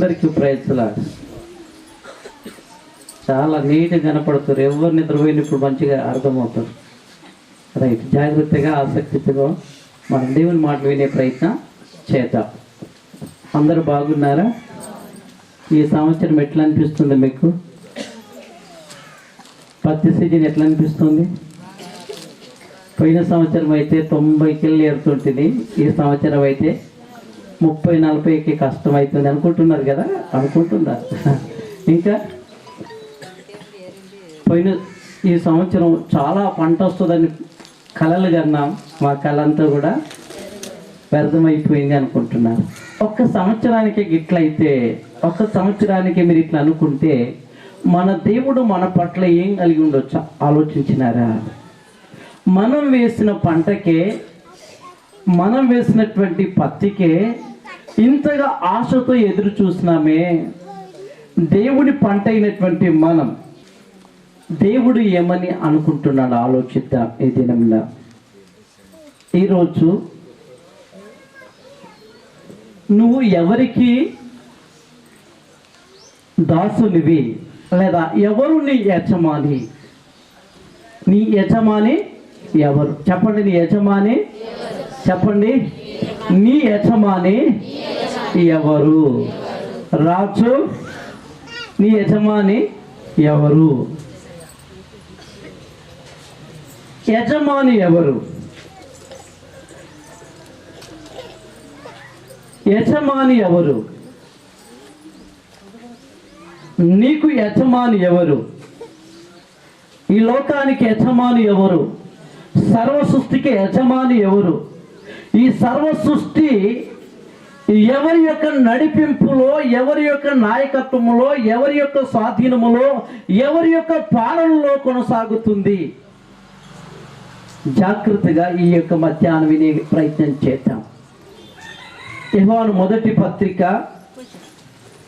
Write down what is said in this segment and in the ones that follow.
అందరికీ ప్రైజ్లా. చాలా నీట్గా కనపడుతారు. ఎవరు నిద్రపోయిన ఇప్పుడు మంచిగా అర్థమవుతారు. రైట్, జాగ్రత్తగా ఆసక్తితో మనం దేవుని మాట వినే ప్రయత్నం చేద్దాం. అందరూ బాగున్నారా? ఈ సంవత్సరం ఎట్లా అనిపిస్తుంది మీకు? పత్తి సీజన్ ఎట్లా అనిపిస్తుంది? పోయిన సంవత్సరం అయితే 90కి ఏరుతుంటుంది, ఈ సంవత్సరం అయితే 30-40కి కష్టం అవుతుంది అనుకుంటున్నారు కదా? అనుకుంటున్నారు. ఇంకా ఈ సంవత్సరం చాలా పంట వస్తుందని కలలు కన్నాం, మా కళ అంతా కూడా వ్యర్థమైపోయింది అనుకుంటున్నారు. ఒక్క సంవత్సరానికి ఇట్లయితే, ఒక్క సంవత్సరానికి మీరు ఇట్లా అనుకుంటే మన దేవుడు మన పట్ల ఏం కలిగి ఉండొచ్చు ఆలోచించినారా? మనం వేసిన పంటకే, మనం వేసినటువంటి పత్తికే ఇంతగా ఆశతో ఎదురు చూసినామే. దేవుడి పంట అయినటువంటి మనం దేవుడు ఏమని అనుకుంటున్నాడు ఆలోచిద్దాం. ఈ దినంలో, ఈరోజు నువ్వు ఎవరికి దాసునివి, లేదా ఎవరు నీ యజమాని? నీ యజమాని ఎవరు? చెప్పండి. నీ యజమాని చెప్పండి. నీ యజమాని ఎవరు? రాజు, నీ యజమాని ఎవరు? యజమాని ఎవరు? యజమాని ఎవరు? నీకు యజమాని ఎవరు? ఈ లోకానికి యజమాని ఎవరు? సర్వ సృష్టికి యజమాని ఎవరు? ఈ సర్వ సృష్టి ఎవరి యొక్క నడిపింపులో, ఎవరి యొక్క నాయకత్వములో, ఎవరి యొక్క స్వాధీనములో, ఎవరి యొక్క పాలనలో కొనసాగుతుంది? జాగ్రత్తగా ఈ యొక్క మధ్యాహ్నం వినే ప్రయత్నం చేద్దాం. యోహాను మొదటి పత్రిక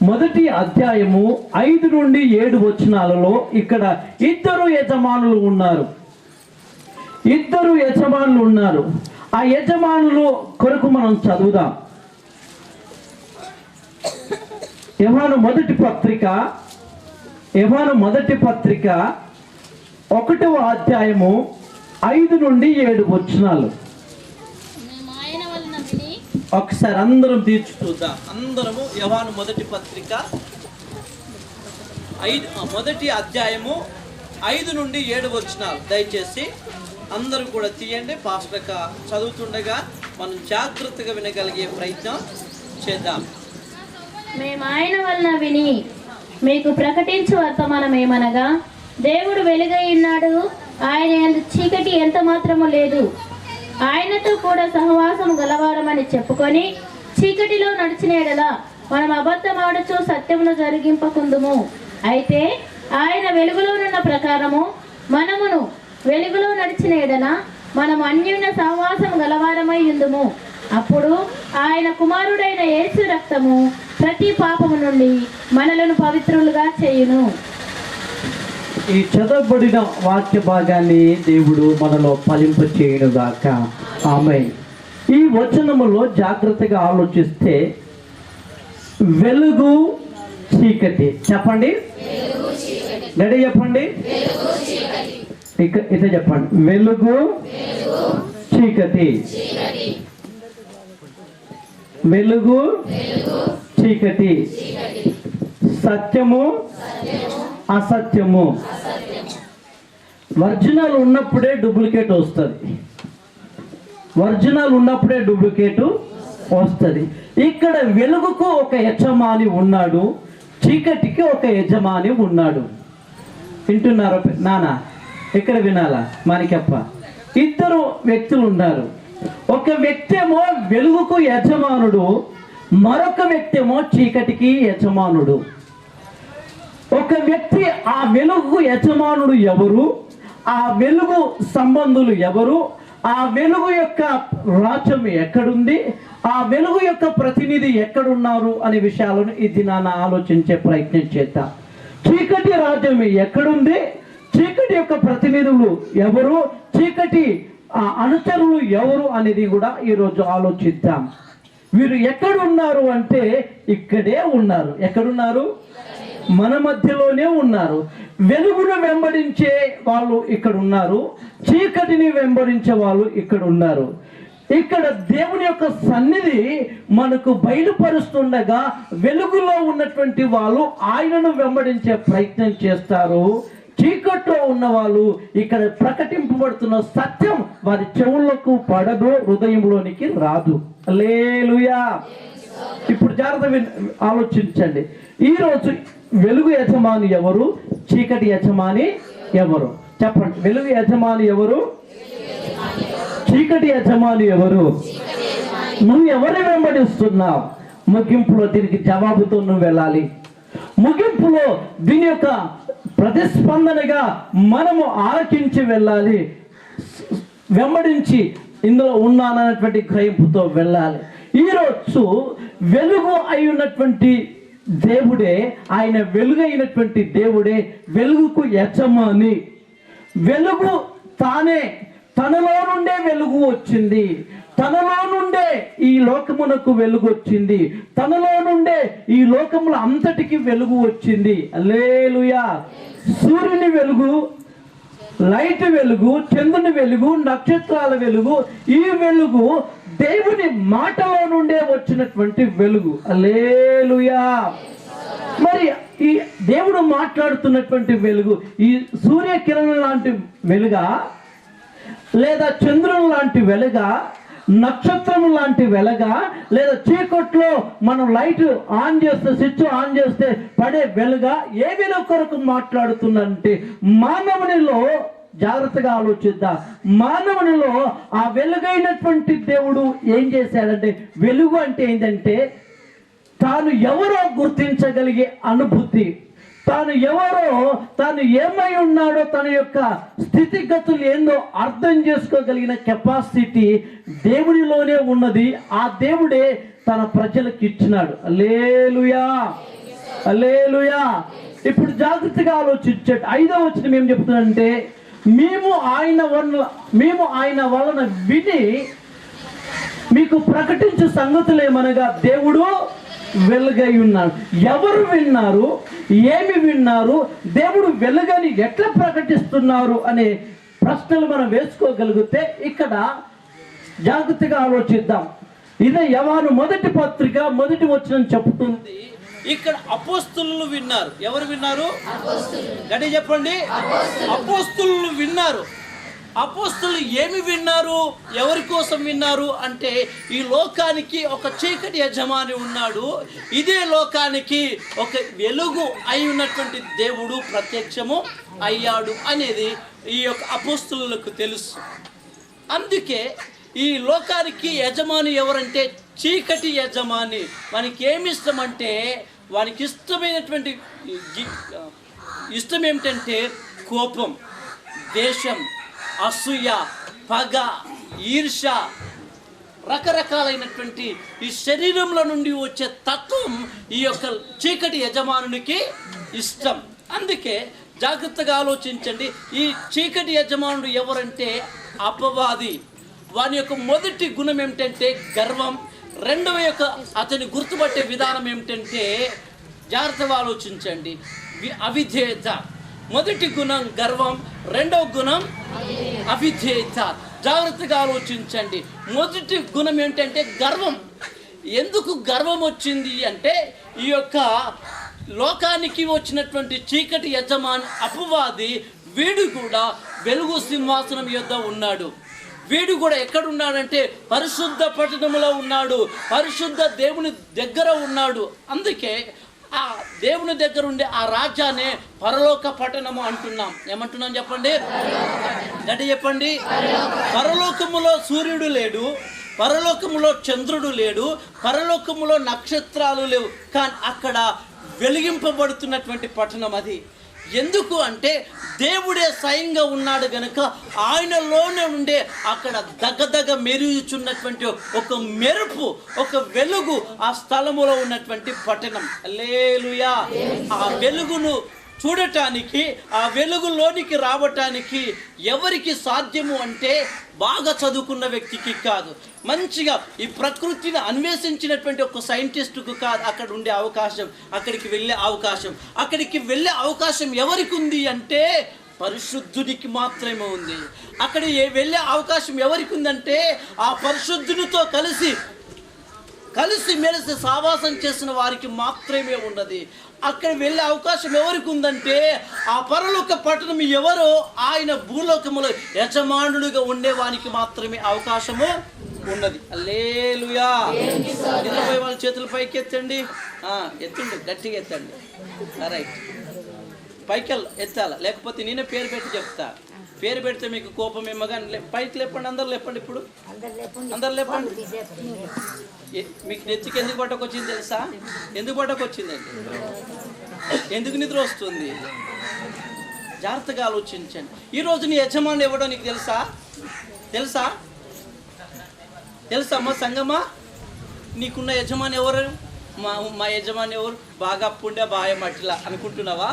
1వ అధ్యాయము 5 నుండి 7 వచనాలలో ఇక్కడ ఇద్దరు యజమానులు ఉన్నారు. ఇద్దరు యజమానులు ఉన్నారు. ఆ యజమానులు కొరకు మనం చదువుదాం. యోహాను మొదటి పత్రిక 1వ అధ్యాయము 5 నుండి 7 వచనాలు. ఒకసారి అందరం తీర్చి చూద్దాం. అందరము యోహాను మొదటి పత్రిక 1వ అధ్యాయము 5 నుండి 7 వచనాలు దయచేసి అందరూ కూడా తీయండి. పాస్టర్ చదువుతుండగా మనం జాగ్రత్తగా వినగలిగే ప్రయత్నం చేద్దాం. మేము ఆయన వలన విని మీకు ప్రకటించు వర్తమానం ఏమనగా, దేవుడు వెలుగై ఉన్నాడు, ఆయన యందు చీకటి ఎంత మాత్రము లేదు. ఆయనతో కూడా సహవాసం గలవారమని చెప్పుకొని చీకటిలో నడిచిన ఎడల మనం అబద్ధమాడుచు సత్యమును జరిగింపకుందుము. అయితే ఆయన వెలుగులోనున్న ప్రకారము మనమును వెలుగులో నడిచిన ఎడల మనం అన్యోన్య సహవాసం గలవారమై ఉందుము. అప్పుడు ఆయన కుమారుడైన యేసు రక్తము ప్రతి పాపము నుండి మనలను పవిత్రులుగా చేయును. ఈ చదవబడిన వాక్య భాగాన్ని దేవుడు మనలో ఫలింప చేయనుగాక. ఆమేన్. ఈ వచనములో జాగ్రత్తగా ఆలోచిస్తే వెలుగు, చీకటి. చెప్పండి, గడి చెప్పండి, ఇక చెప్పండి. వెలుగు, చీకటి. వెలుగు, చీకటి. సత్యము, అసత్యము. ఒరిజినల్ ఉన్నప్పుడే డూప్లికేట్ వస్తుంది. ఒరిజినల్ ఉన్నప్పుడే డూప్లికేట్ వస్తుంది. ఇక్కడ వెలుగుకు ఒక యజమాని ఉన్నాడు, చీకటికి ఒక యజమాని ఉన్నాడు. వింటున్నారు నానా? ఇక్కడ వినాలా మానికప్ప? ఇద్దరు వ్యక్తులు ఉన్నారు. ఒక వ్యక్తి ఏమో వెలుగుకు యజమానుడు, మరొక వ్యక్తి ఏమో చీకటికి యజమానుడు. ఒక వ్యక్తి ఆ వెలుగు యజమానుడు ఎవరు, ఆ వెలుగు సంబంధులు ఎవరు, ఆ వెలుగు యొక్క రాజ్యం ఎక్కడుంది, ఆ వెలుగు యొక్క ప్రతినిధి ఎక్కడున్నారు అనే విషయాలను ఈ దినాన ఆలోచించే ప్రయత్నం చేద్దాం. చీకటి రాజ్యం ఎక్కడుంది, చీకటి యొక్క ప్రతినిధులు ఎవరు, చీకటి అనుచరులు ఎవరు అనేది కూడా ఈరోజు ఆలోచిద్దాం. వీరు ఎక్కడున్నారు అంటే ఇక్కడే ఉన్నారు. ఎక్కడున్నారు? మన మధ్యలోనే ఉన్నారు. వెలుగును వెంబడించే వాళ్ళు ఇక్కడ ఉన్నారు, చీకటిని వెంబడించే వాళ్ళు ఇక్కడ ఉన్నారు. ఇక్కడ దేవుని యొక్క సన్నిధి మనకు బయలుపరుస్తుండగా వెలుగులో ఉన్నటువంటి వాళ్ళు ఆయనను వెంబడించే ప్రయత్నం చేస్తారు. చీకట్లో ఉన్న వాళ్ళు ఇక్కడ ప్రకటింపబడుతున్న సత్యం వారి చెవులకు పడదు, హృదయంలోనికి రాదు. హల్లెలూయా. ఇప్పుడు జాగ్రత్త ఆలోచించండి. ఈరోజు వెలుగు యజమాని ఎవరు, చీకటి యజమాని ఎవరు? చెప్పండి. వెలుగు యజమాని ఎవరు, చీకటి యజమాని ఎవరు? నువ్వు ఎవరిని వెంబడిస్తున్నావు? ముగింపులో దీనికి జవాబుతో నువ్వు వెళ్ళాలి. ముగింపులో దీని యొక్క ప్రతిస్పందనగా మనము ఆలకించి వెళ్ళాలి, వెంబడించి ఇందులో ఉన్నానన్నటువంటి గ్రహింపుతో వెళ్ళాలి. ఈరోజు వెలుగు అయి ఉన్నటువంటి దేవుడే, ఆయన వెలుగు అయినటువంటి దేవుడే వెలుగుకు యజమాని. వెలుగు తానే, తనలో నుండే వెలుగు వచ్చింది, తనలో నుండే ఈ లోకమునకు వెలుగు వచ్చింది, తనలో నుండే ఈ లోకముల అంతటికి వెలుగు వచ్చింది. హల్లెలూయా. సూర్యుని వెలుగు, లైట్ వెలుగు, చంద్రుని వెలుగు, నక్షత్రాల వెలుగు, ఈ వెలుగు దేవుని మాటలో నుండే వచ్చినటువంటి వెలుగు. హల్లెలూయా. మరి ఈ దేవుడు మాట్లాడుతున్నటువంటి వెలుగు ఈ సూర్యకిరణం లాంటి వెలుగా, లేదా చంద్రుని లాంటి వెలుగా, నక్షత్రం లాంటి వెలుగా, లేదా చీకట్లో మనం లైట్ ఆన్ చేస్తే, స్విచ్ ఆన్ చేస్తే పడే వెలుగా? ఏ వెలుగు కొరకు మాట్లాడుతుందంటే మానవునిలో, జాగ్రత్తగా ఆలోచిద్దాం, మానవునిలో ఆ వెలుగైనటువంటి దేవుడు ఏం చేశాడంటే, వెలుగు అంటే ఏంటంటే తాను ఎవరో గుర్తించగలిగే అనుభూతి, తాను ఎవరో, తాను ఏమై ఉన్నాడో, తన యొక్క స్థితిగతులు ఏందో అర్థం చేసుకోగలిగిన కెపాసిటీ దేవుడిలోనే ఉన్నది. ఆ దేవుడే తన ప్రజలకు ఇచ్చినాడు. హల్లెలూయా, హల్లెలూయా. ఇప్పుడు జాగ్రత్తగా ఆలోచించండి. 5వ వచనం ఏం చెప్తుందంటే, మేము ఆయన వలన విని మీకు ప్రకటించే సంగతులు ఏమనగా దేవుడు వెలుగై ఉన్నాడు. ఎవరు విన్నారు, ఏమి విన్నారు, దేవుడు వెలుగని ఎట్లా ప్రకటిస్తున్నారు అనే ప్రశ్నలు మనం వేసుకోగలిగితే ఇక్కడ జాగ్రత్తగా ఆలోచిద్దాం. ఇదే యోహాను 1వ పత్రిక 1వ వచనం చెప్తుంది. ఇక్కడ అపోస్తలులు విన్నారు. ఎవరు విన్నారు? గట్టి చెప్పండి. అపోస్తలులు విన్నారు. అపోస్తలులు ఏమి విన్నారు, ఎవరి కోసం విన్నారు అంటే, ఈ లోకానికి ఒక చీకటి యజమాని ఉన్నాడు, ఇదే లోకానికి ఒక వెలుగు అయి ఉన్నటువంటి దేవుడు ప్రత్యక్షము అయ్యాడు అనేది ఈ యొక్క అపోస్తలులకు తెలుసు. అందుకే ఈ లోకానికి యజమాని ఎవరంటే చీకటి యజమాని. మనకి ఏమి ఇష్టం అంటే, వానికి ఇష్టమైనటువంటి ఇష్టం ఏమిటంటే కోపం, దేశం, అసూయ, పగ, ఈర్ష, రకరకాలైనటువంటి ఈ శరీరంలో నుండి వచ్చే తత్వం ఈ యొక్క చీకటి యజమానునికి ఇష్టం. అందుకే జాగ్రత్తగా ఆలోచించండి. ఈ చీకటి యజమానుడు ఎవరంటే అపవాది. వాని యొక్క మొదటి గుణం ఏమిటంటే గర్వం. రెండవ యొక్క అతని గుర్తుపట్టే విధానం ఏమిటంటే, జాగ్రత్తగా ఆలోచించండి, అవిధేయత. మొదటి గుణం గర్వం, రెండవ గుణం అవిధేయత. జాగ్రత్తగా ఆలోచించండి. మొదటి గుణం ఏంటంటే గర్వం. ఎందుకు గర్వం వచ్చింది అంటే, ఈ యొక్క లోకానికి వచ్చినటువంటి చీకటి యజమాని అపవాది, వీడు కూడా వెలుగు సింహాసనం యొద్ద ఉన్నాడు. వీడు కూడా ఎక్కడున్నాడంటే పరిశుద్ధ పట్టణంలో ఉన్నాడు, పరిశుద్ధ దేవుని దగ్గర ఉన్నాడు. అందుకే ఆ దేవుని దగ్గర ఉండే ఆ రాజ్యాన్ని పరలోక పట్టణము అంటున్నాం. ఏమంటున్నాం చెప్పండి, గట్టి చెప్పండి. పరలోకములో సూర్యుడు లేడు, పరలోకములో చంద్రుడు లేడు, పరలోకములో నక్షత్రాలు లేవు, కానీ అక్కడ వెలిగింపబడుతున్నటువంటి పట్టణం అది. ఎందుకు అంటే దేవుడే స్వయంగా ఉన్నాడు గనుక ఆయనలోనే ఉండే అక్కడ దగ్గదగ్గ మెరుగుచున్నటువంటి ఒక మెరుపు, ఒక వెలుగు ఆ స్థలములో ఉన్నటువంటి పట్టణం. హల్లెలూయా. ఆ వెలుగును చూడటానికి, ఆ వెలుగులోనికి రావటానికి ఎవరికి సాధ్యము అంటే బాగా చదువుకున్న వ్యక్తికి కాదు, మంచిగా ఈ ప్రకృతిని అన్వేషించినటువంటి ఒక సైంటిస్టుకు కాదు అక్కడ ఉండే అవకాశం, అక్కడికి వెళ్ళే అవకాశం ఎవరికి ఉంది అంటే పరిశుద్ధుడికి మాత్రమే ఉంది. అక్కడ వెళ్ళే అవకాశం ఎవరికి ఉందంటే ఆ పరిశుద్ధునితో కలిసి మెలిసి సావాసం చేసిన వారికి మాత్రమే ఉన్నది. అక్కడ వెళ్ళే అవకాశం ఎవరికి ఉందంటే ఆ పరలోక పట్టణం ఎవరో ఆయన భూలోకములో యజమానుడిగా ఉండేవానికి మాత్రమే అవకాశము ఉన్నది. హల్లెలూయా. నిలబోయే వాళ్ళ చేతులు పైకి ఎత్తండి, ఎత్తండి, గట్టిగా ఎత్తండి. రైట్, పైకి ఎత్తాల, లేకపోతే నేనే పేరు పెట్టి చెప్తా. పేరు పెడితే మీకు కోపం ఏమో కానీ పైకి లేపండి, అందరు లేపండి. ఇప్పుడు అందరు లేపండి. మీకు నెత్తికి ఎందుకు పట్టకొచ్చింది తెలుసా? ఎందుకు పట్టకొచ్చిందండి? ఎందుకు నిద్ర వస్తుంది? జాగ్రత్తగా ఆలోచించండి. ఈరోజు నీ యజమాని ఎవడో నీకు తెలుసా అమ్మ సంగమా? నీకున్న యజమాని ఎవరు? మా యజమాని ఎవరు? బాగా అప్పుండే బాయ మట్టిలా అనుకుంటున్నావా?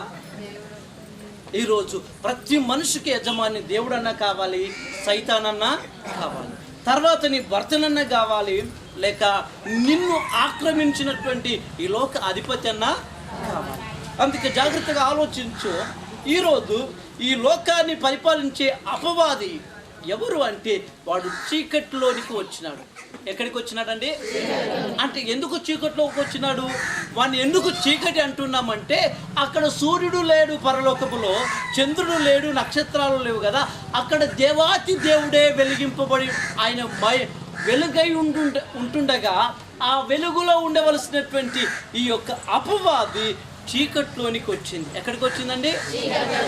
ఈరోజు ప్రతి మనిషికి యజమాని దేవుడన్నా కావాలి, సైతానన్నా కావాలి, తర్వాత నీ భర్తనన్నా కావాలి, లేక నిన్ను ఆక్రమించినటువంటి ఈ లోక అధిపతి అన్నా కావాలి. అందుకే జాగ్రత్తగా ఆలోచించు. ఈరోజు ఈ లోకాన్ని పరిపాలించే అపవాది ఎవరు అంటే వాడు చీకటిలోనికి వచ్చినాడు. ఎక్కడికి వచ్చినాడండి? అంటే ఎందుకు చీకటిలోకి వచ్చినాడు? వాడిని ఎందుకు చీకటి అంటున్నామంటే అక్కడ సూర్యుడు లేడు, పరలోకములో చంద్రుడు లేడు, నక్షత్రాలు లేవు కదా. అక్కడ దేవాతి దేవుడే వెలిగింపబడి ఆయన వెలుగై ఉంటుండగా ఆ వెలుగులో ఉండవలసినటువంటి ఈ యొక్క అపవాది చీకట్లోనికి వచ్చింది. ఎక్కడికి వచ్చిందండి?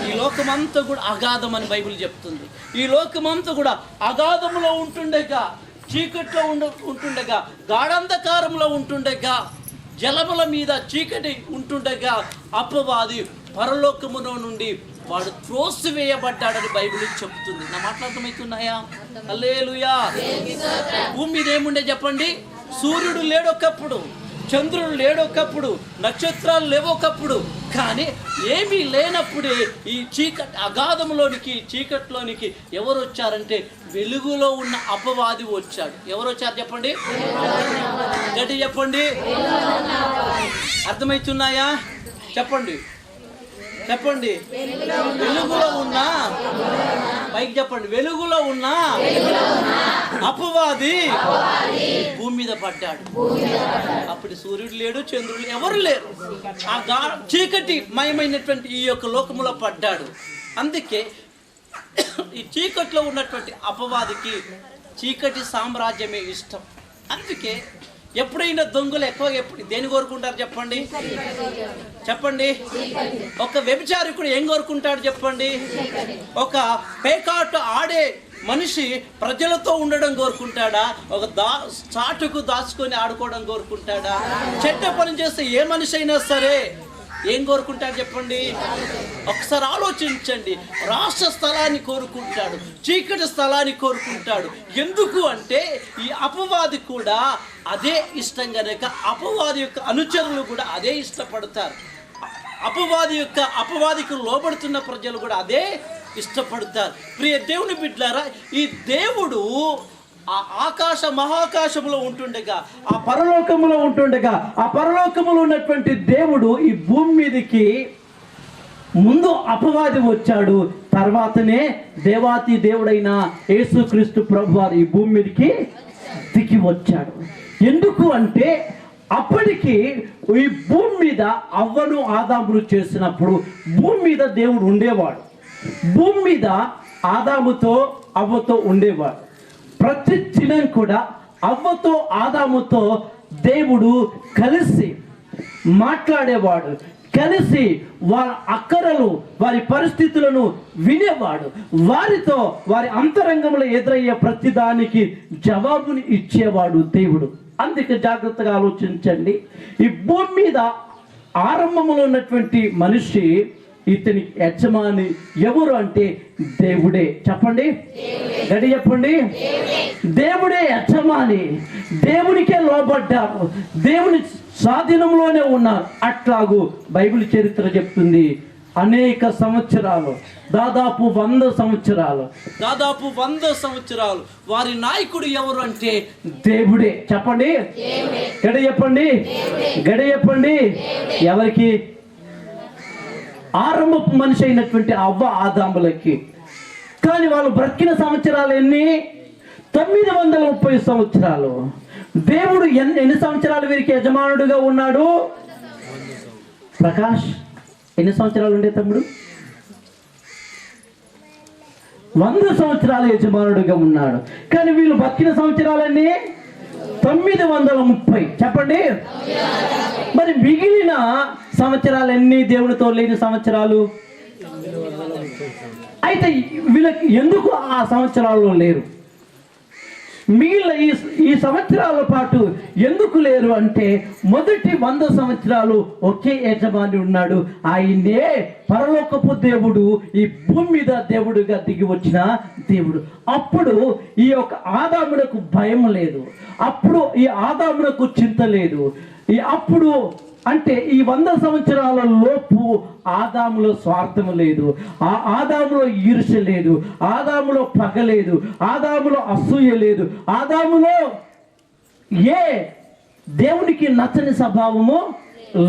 ఈ లోకమంతా కూడా అగాధం అని బైబిల్ చెప్తుంది. ఈ లోకమంతా కూడా అగాధంలో ఉంటుండగా, చీకట్లో ఉంటుండగా, గాఢంధకారంలో ఉంటుండగా, జలముల మీద చీకటి ఉంటుండగా అపవాది పరలోకములో నుండి వాడు త్రోసివేయబడ్డాడని బైబిల్ చెప్తుంది. నా మాటలు అర్థమవుతున్నాయా? హల్లెలూయా. భూమి మీద ఏముండే చెప్పండి? సూర్యుడు లేడొకప్పుడు, చంద్రుడు లేడొకప్పుడు, నక్షత్రాలు లేవొకప్పుడు. కానీ ఏమీ లేనప్పుడే ఈ అగాధంలోనికి, చీకట్లోనికి ఎవరు వచ్చారంటే వెలుగులో ఉన్న అపవాది వచ్చాడు. ఎవరు వచ్చారు చెప్పండి? గట్టి చెప్పండి. అర్థమవుతున్నాయా? చెప్పండి. వెలుగులో ఉన్నా, పైకి చెప్పండి, వెలుగులో ఉన్నా అపవాది భూమి మీద పడ్డాడు. అప్పుడు సూర్యుడు లేడు, చంద్రుడు ఎవరు లేరు, ఆ చీకటి మయమైనటువంటి ఈ యొక్క లోకములో పడ్డాడు. అందుకే ఈ చీకట్లో ఉన్నటువంటి అపవాదికి చీకటి సామ్రాజ్యమే ఇష్టం. అందుకే ఎప్పుడైనా దొంగలు ఎప్పుడు దేని కోరుకుంటారు చెప్పండి? ఒక వ్యభిచారికుడు ఏం కోరుకుంటాడు చెప్పండి? ఒక పేకాట ఆడే మనిషి ప్రజలతో ఉండడం కోరుకుంటాడా? ఒక చాటుకు దాచుకొని ఆడుకోవడం కోరుకుంటాడా? చెడ్డ పని చేస్తే ఏ మనిషి అయినా సరే ఏం కోరుకుంటాడు చెప్పండి? ఒకసారి ఆలోచించండి. రాష్ట్ర స్థలాన్ని కోరుకుంటాడు, చీకటి స్థలాన్ని కోరుకుంటాడు. ఎందుకు అంటే ఈ అపవాది కూడా అదే ఇష్టం కనుక అపవాది యొక్క అనుచరులు కూడా అదే ఇష్టపడతారు. అపవాదికి లోబడుతున్న ప్రజలు కూడా అదే ఇష్టపడతారు. ప్రియ దేవుని బిడ్డలారా, ఈ దేవుడు ఆ ఆకాశ మహాకాశములో ఉంటుండగా, ఆ పరలోకములో ఉంటుండగా, ఆ పరలోకములో ఉన్నటువంటి దేవుడు ఈ భూమి మీదకి ముందు అపవాది వచ్చాడు, తర్వాతనే దేవాతి దేవుడైన యేసుక్రీస్తు ప్రభువారు ఈ భూమి మీదకి దిగి వచ్చాడు. ఎందుకు అంటే అప్పటికి ఈ భూమి మీద అవ్వను ఆదామును చేసినప్పుడు భూమి మీద దేవుడు ఉండేవాడు. భూమి మీద ఆదాముతో అవ్వతో ఉండేవాడు. ప్రతి దినం కూడా అవ్వతో ఆదాముతో దేవుడు కలిసి మాట్లాడేవాడు, కలిసి వారి అక్కరలు, వారి పరిస్థితులను వినేవాడు, వారితో వారి అంతరంగంలో ఎదురయ్యే ప్రతిదానికి జవాబుని ఇచ్చేవాడు దేవుడు. అందుకే జాగ్రత్తగా ఆలోచించండి. ఈ భూమి మీద ఆరంభంలో ఉన్నటువంటి మనిషి, ఇతని యజమాని ఎవరు అంటే దేవుడే. చెప్పండి, గడి చెప్పండి. దేవుడే యజమాని, దేవునికే లోబడ్డారు, దేవుని స్వాధీనంలోనే ఉన్నారు. అట్లాగూ బైబిల్ చరిత్ర చెప్తుంది. అనేక సంవత్సరాలు, దాదాపు 100 సంవత్సరాలు, దాదాపు 100 సంవత్సరాలు వారి నాయకుడు ఎవరు అంటే దేవుడే. చెప్పండి, గడి చెప్పండి, గడి చెప్పండి. ఎవరికి? ఆరంభపు మనిషి అయినటువంటి అవ్వ ఆదాములకి. కానీ వాళ్ళు బ్రతికిన సంవత్సరాలు ఎన్ని? 930 సంవత్సరాలు. దేవుడు ఎన్ని సంవత్సరాలు వీరికి యజమానుడిగా ఉన్నాడు? ప్రకాష్, ఎన్ని సంవత్సరాలు ఉండే తమ్ముడు? 100 సంవత్సరాలు యజమానుడిగా ఉన్నాడు. కానీ వీళ్ళు బతికిన సంవత్సరాలన్నీ 930. చెప్పండి. మరి మిగిలిన సంవత్సరాలన్నీ దేవుడితో లేని సంవత్సరాలు. అయితే వీళ్ళకి ఎందుకు ఆ సంవత్సరాల్లో లేరు? మిగిలిన ఈ సంవత్సరాల పాటు ఎందుకు లేరు అంటే, మొదటి 100 సంవత్సరాలు ఒకే యజమాని ఉన్నాడు. ఆయనే పరలోకపు దేవుడు, ఈ భూమి మీద దేవుడుగా దిగి వచ్చిన దేవుడు. అప్పుడు ఈ యొక్క ఆదామునకు భయం లేదు, అప్పుడు ఈ ఆదామునకు చింత లేదు. అప్పుడు అంటే ఈ 100 సంవత్సరాల లోపు ఆదాములో స్వార్థం లేదు, ఆదాములో ఈర్ష్య లేదు, ఆదాములో పగ లేదు, ఆదాములో అసూయ లేదు, ఆదాములో ఏ దేవునికి నచ్చని స్వభావము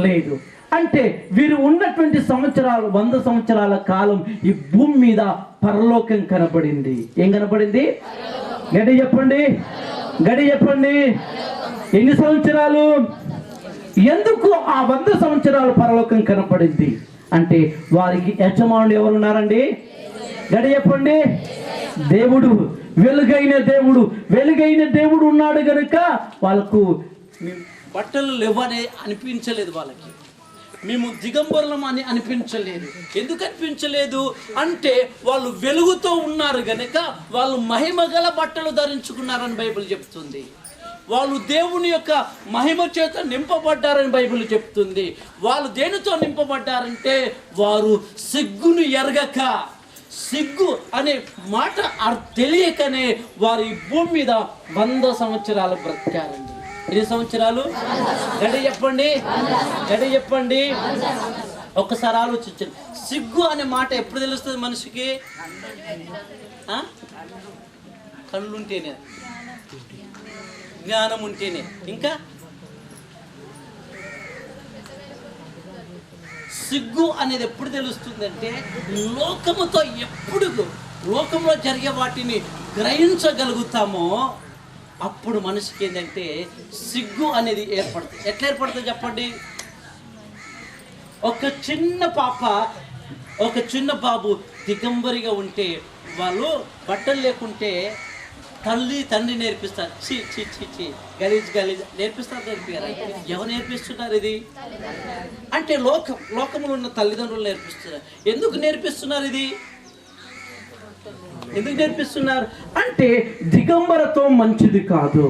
లేదు. అంటే వీరు ఉన్నటువంటి సంవత్సరాలు 100 సంవత్సరాల కాలం ఈ భూమి మీద పరలోకం కనబడింది. ఏం కనబడింది? గడి చెప్పండి, గడి చెప్పండి. ఎన్ని సంవత్సరాలు? ఎందుకు ఆ 100 సంవత్సరాలు పరలోకం కనపడింది అంటే, వారికి యజమానులు ఎవరున్నారండి? గడి చెప్పండి. దేవుడు, వెలుగైన దేవుడు. వెలుగైన దేవుడు ఉన్నాడు కనుక వాళ్ళకు బట్టలు లేవనే అనిపించలేదు. వాళ్ళకి మేము దిగంబరులం అని అనిపించలేదు. ఎందుకు అనిపించలేదు అంటే, వాళ్ళు వెలుగుతో ఉన్నారు కనుక వాళ్ళు మహిమ గల బట్టలు ధరించుకున్నారని బైబిల్ చెప్తుంది. వాళ్ళు దేవుని యొక్క మహిమ చేత నింపబడ్డారని బైబిల్ చెప్తుంది. వాళ్ళు దేనితో నింపబడ్డారంటే, వారు సిగ్గును ఎరగక, సిగ్గు అనే మాట తెలియకనే వారు ఈ భూమి మీద 100 సంవత్సరాలు బ్రతికారండి. ఎన్ని సంవత్సరాలు? గడి చెప్పండి, గడి చెప్పండి. ఒక్కసారి ఆలోచించండి. సిగ్గు అనే మాట ఎప్పుడు తెలుస్తుంది మనిషికి? కళ్ళుంటేనే, జ్ఞానం ఉంటేనే. ఇంకా సిగ్గు అనేది ఎప్పుడు తెలుస్తుందంటే, లోకముతో ఎప్పుడు లోకంలో జరిగే వాటిని గ్రహించగలుగుతామో అప్పుడు మనిషికి ఏంటంటే సిగ్గు అనేది ఏర్పడుతుంది. ఎట్లా ఏర్పడుతుంది చెప్పండి? ఒక చిన్న పాప, ఒక చిన్న బాబు దిగంబరిగా ఉంటే, వాళ్ళు బట్టలు లేకుంటే తల్లి తండ్రి నేర్పిస్తారు. చీ చీ చీ చీ, గలీజ్ గలీజ్ నేర్పిస్తారు. నేర్పియారా? ఎవరు నేర్పిస్తున్నారు ఇది అంటే? లోకంలో ఉన్న తల్లిదండ్రులు నేర్పిస్తున్నారు. ఎందుకు నేర్పిస్తున్నారు ఇది? ఎందుకు నేర్పిస్తున్నారు అంటే, దిగంబరతో మంచిది కాదు,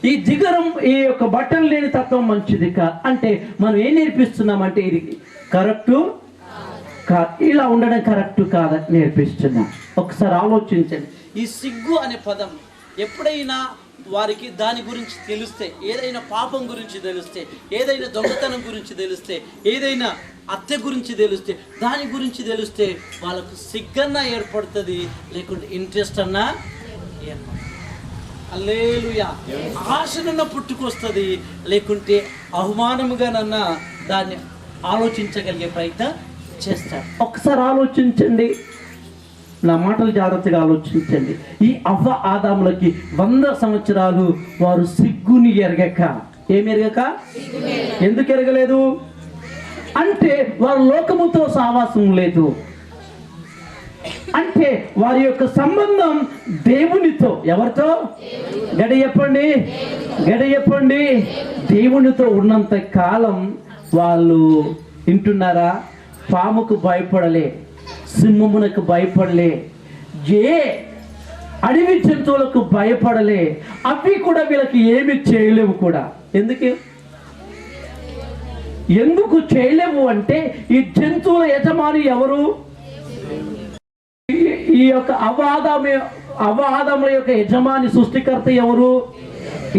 ఈ దిగరం, ఈ యొక్క బట్టలు లేని తత్వం మంచిది కాదు అంటే, మనం ఏం నేర్పిస్తున్నామంటే ఇది కరెక్టు కాదు, ఇలా ఉండడం కరెక్ట్ కాదని నేర్పిస్తున్నాం. ఒకసారి ఆలోచించండి. ఈ సిగ్గు అనే పదం ఎప్పుడైనా వారికి దాని గురించి తెలిస్తే, ఏదైనా పాపం గురించి తెలిస్తే, ఏదైనా దొంగతనం గురించి తెలిస్తే, ఏదైనా అత్య గురించి తెలిస్తే, దాని గురించి తెలిస్తే వాళ్ళకు సిగ్గన్నా ఏర్పడుతుంది, లేకుంటే ఇంట్రెస్ట్ అన్నా ఏర్పడుతుంది. హల్లెలూయా. ఆశనన్న పుట్టుకొస్తుంది, లేకుంటే అవమానముగానన్నా దాన్ని ఆలోచించగలిగే ప్రయత్నం చేస్తారు. ఒకసారి ఆలోచించండి, నా మాటలు జాగ్రత్తగా ఆలోచించండి. ఈ అవ్వ ఆదాములకి 100 సంవత్సరాలు వారు సిగ్గుని ఎరగక, ఏమి ఎరగక? ఎందుకు ఎరగలేదు అంటే, వారు లోకముతో సావాసం లేదు. అంటే వారి యొక్క సంబంధం దేవునితో. ఎవరితో? గడి చెప్పండి, గడి చెప్పండి. దేవునితో ఉన్నంత కాలం వాళ్ళు వింటున్నారా? పాముకు భయపడలే, సింహమునకు భయపడలే, ఏ అడవి జంతువులకు భయపడలే. అవి కూడా వీళ్ళకి ఏమి చేయలేవు కూడా. ఎందుకు చేయలేవు అంటే, ఈ జంతువుల యజమాని ఎవరు? ఈ యొక్క అవాదముల యొక్క యజమాని, సృష్టికర్త ఎవరు?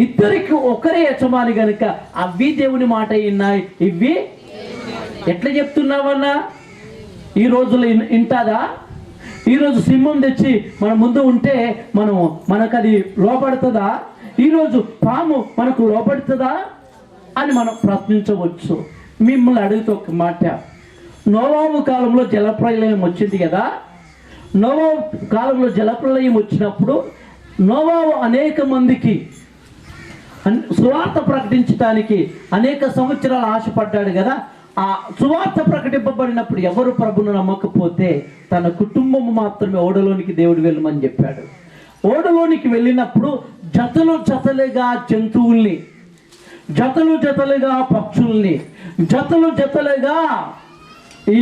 ఇద్దరికి ఒకరే యజమాని గనుక అవి దేవుని మాట విన్నాయి, ఇవి ఎట్లా చెప్తున్నావన్నా? ఈ రోజుల్లో వింటాదా? ఈరోజు సింహం తెచ్చి మన ముందు ఉంటే మనకు అది లోపడుతుందా? ఈరోజు పాము మనకు లోపడుతుందా అని మనం ప్రశ్నించవచ్చు. మిమ్మల్ని అడిగితే ఒక మాట, నోవాహు కాలంలో జలప్రలయం వచ్చింది కదా. నోవాహు కాలంలో జలప్రలయం వచ్చినప్పుడు నోవాహు అనేక మందికి సువార్త ప్రకటించడానికి అనేక సంవత్సరాలు ఆశపడ్డాడు కదా. ఆ సువార్త ప్రకటింపబడినప్పుడు ఎవరు ప్రభును నమ్మకపోతే తన కుటుంబం మాత్రమే ఓడలోనికి దేవుడు వెళ్ళమని చెప్పాడు. ఓడలోనికి వెళ్ళినప్పుడు జతలు జతలుగా జంతువుల్ని, జతలు జతలుగా పక్షుల్ని, జతలు జతలుగా ఈ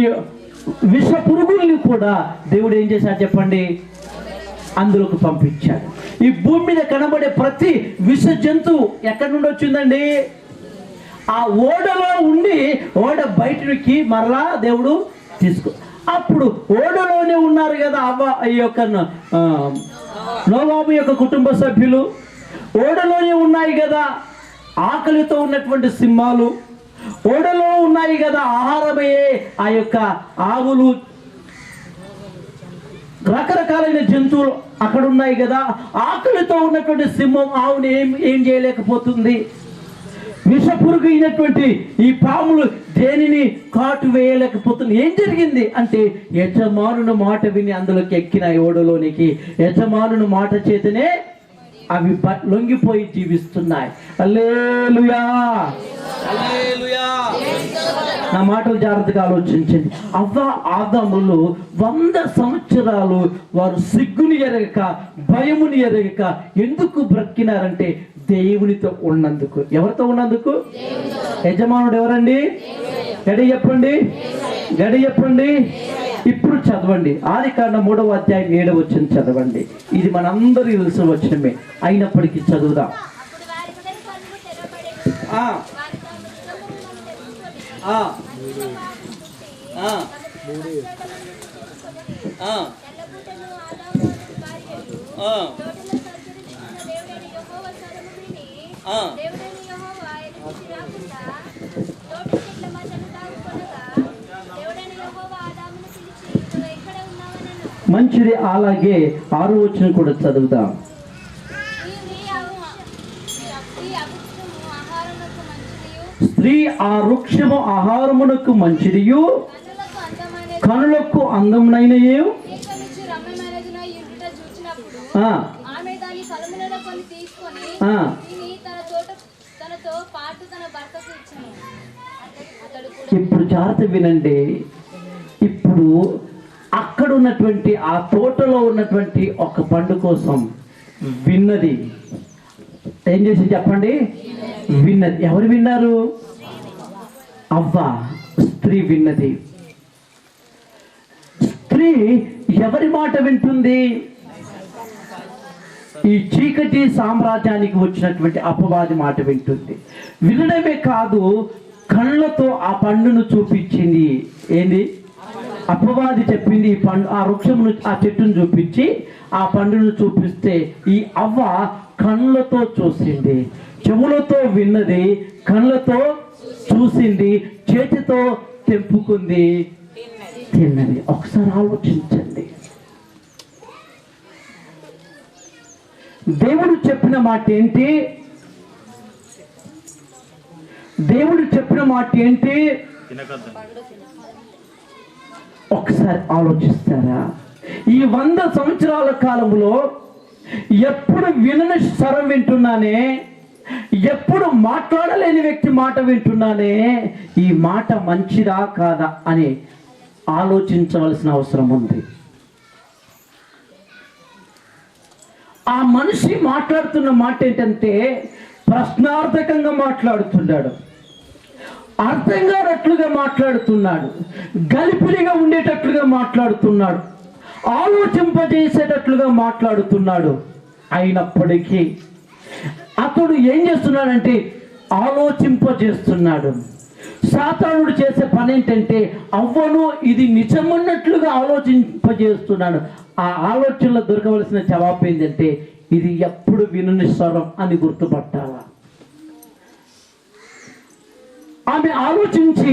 విష పురుగుల్ని కూడా దేవుడు ఏం చేశాడు చెప్పండి? అందులోకి పంపించాడు. ఈ భూమి మీద కనబడే ప్రతి విష జంతువు ఎక్కడి నుండి వచ్చిందండి? ఆ ఓడలో ఉండి ఓడ బయటికి మరలా దేవుడు అప్పుడు ఓడలోనే ఉన్నారు కదా ఈ యొక్క నోవాహు యొక్క కుటుంబ సభ్యులు. ఓడలోనే ఉన్నాయి కదా ఆకలితో ఉన్నటువంటి సింహాలు, ఓడలో ఉన్నాయి కదా ఆహారమయ్యే ఆ యొక్క ఆవులు, రకరకాలైన జంతువులు అక్కడ ఉన్నాయి కదా. ఆకలితో ఉన్నటువంటి సింహం ఆవుని ఏం చేయలేకపోతుంది. విషపురుగు అయినటువంటి ఈ పాములు దేనిని కాటు వేయలేకపోతుంది. ఏం జరిగింది అంటే యజమానుని మాట విని అందులోకి ఎక్కినాయి ఓడలోనికి. యజమానుని మాట చేతనే అవి లొంగిపోయి జీవిస్తున్నాయి. హల్లెలూయా, హల్లెలూయా. నా మాటలు జాగ్రత్తగా ఆలోచించండి. ఆదాములు 100 సంవత్సరాలు వారు సిగ్గుని ఎరగక, భయముని ఎరగక ఎందుకు బ్రతికినారంటే దేవునితో ఉన్నందుకు. ఎవరితో ఉన్నందుకు? యజమానుడు ఎవరండి? గడి చెప్పండి, గడి చెప్పండి. ఇప్పుడు చదవండి, ఆదికాండం 3వ అధ్యాయం 7వ వచనం చదవండి. ఇది మనందరికీ తెలిసిన వచనమే, అయినప్పటికీ చదువుదాం. మంచిది. అలాగే 6వ వచనం కూడా చదువుదాం. స్త్రీ ఆ వృక్షము ఆహారమునకు మంచిదియు కనులకు అందమునైనయు. ఇప్పుడు జాగ్రత్త వినండి. ఇప్పుడు అక్కడ ఉన్నటువంటి ఆ తోటలో ఉన్నటువంటి ఒక పండు కోసం విన్నది. ఏం చేసి చెప్పండి? విన్నది. ఎవరు విన్నారు? అవ్వ, స్త్రీ విన్నది. స్త్రీ ఎవరి మాట వింటుంది? ఈ చీకటి సామ్రాజ్యానికి వచ్చినటువంటి అపవాది మాట వింటుంది. వినడమే కాదు, కళ్ళతో ఆ పండును చూపించింది. ఏంది? అపవాది చెప్పింది ఈ పండు, ఆ వృక్షమును, ఆ చెట్టును చూపించి ఆ పండును చూపిస్తే ఈ అవ్వ కళ్ళతో చూసింది, చెవులతో విన్నది, కళ్ళతో చూసింది, చేతితో తెంపుకుంది, తిన్నది. ఒకసారి ఆలోచించండి. దేవుడు చెప్పిన మాట ఏంటి? దేవుడు చెప్పిన మాట ఏంటి? ఒకసారి ఆలోచిస్తారా? ఈ 100 సంవత్సరాల కాలంలో ఎప్పుడు వినని స్వరం వింటున్నానే, ఎప్పుడు మాట్లాడలేని వ్యక్తి మాట వింటున్నానే, ఈ మాట మంచిదా కాదా అని ఆలోచించవలసిన అవసరం ఉంది. ఆ మనిషి మాట్లాడుతున్న మాట ఏంటంటే ప్రశ్నార్థకంగా మాట్లాడుతున్నాడు, అర్థం కానట్లుగా మాట్లాడుతున్నాడు, గలిపిలిగా ఉండేటట్లుగా మాట్లాడుతున్నాడు, ఆలోచింపజేసేటట్లుగా మాట్లాడుతున్నాడు. అయినప్పటికీ అతడు ఏం చేస్తున్నాడంటే ఆలోచింపజేస్తున్నాడు. సాతానుడు చేసే పని ఏంటంటే అవ్వను ఇది నిజమన్నట్లుగా ఆలోచింపజేస్తున్నాడు. ఆ ఆలోచనలో దొరకవలసిన జవాబు ఏంటంటే ఇది ఎప్పుడు వినని స్వరం అని గుర్తుపట్టాలా. ఆమె ఆలోచించి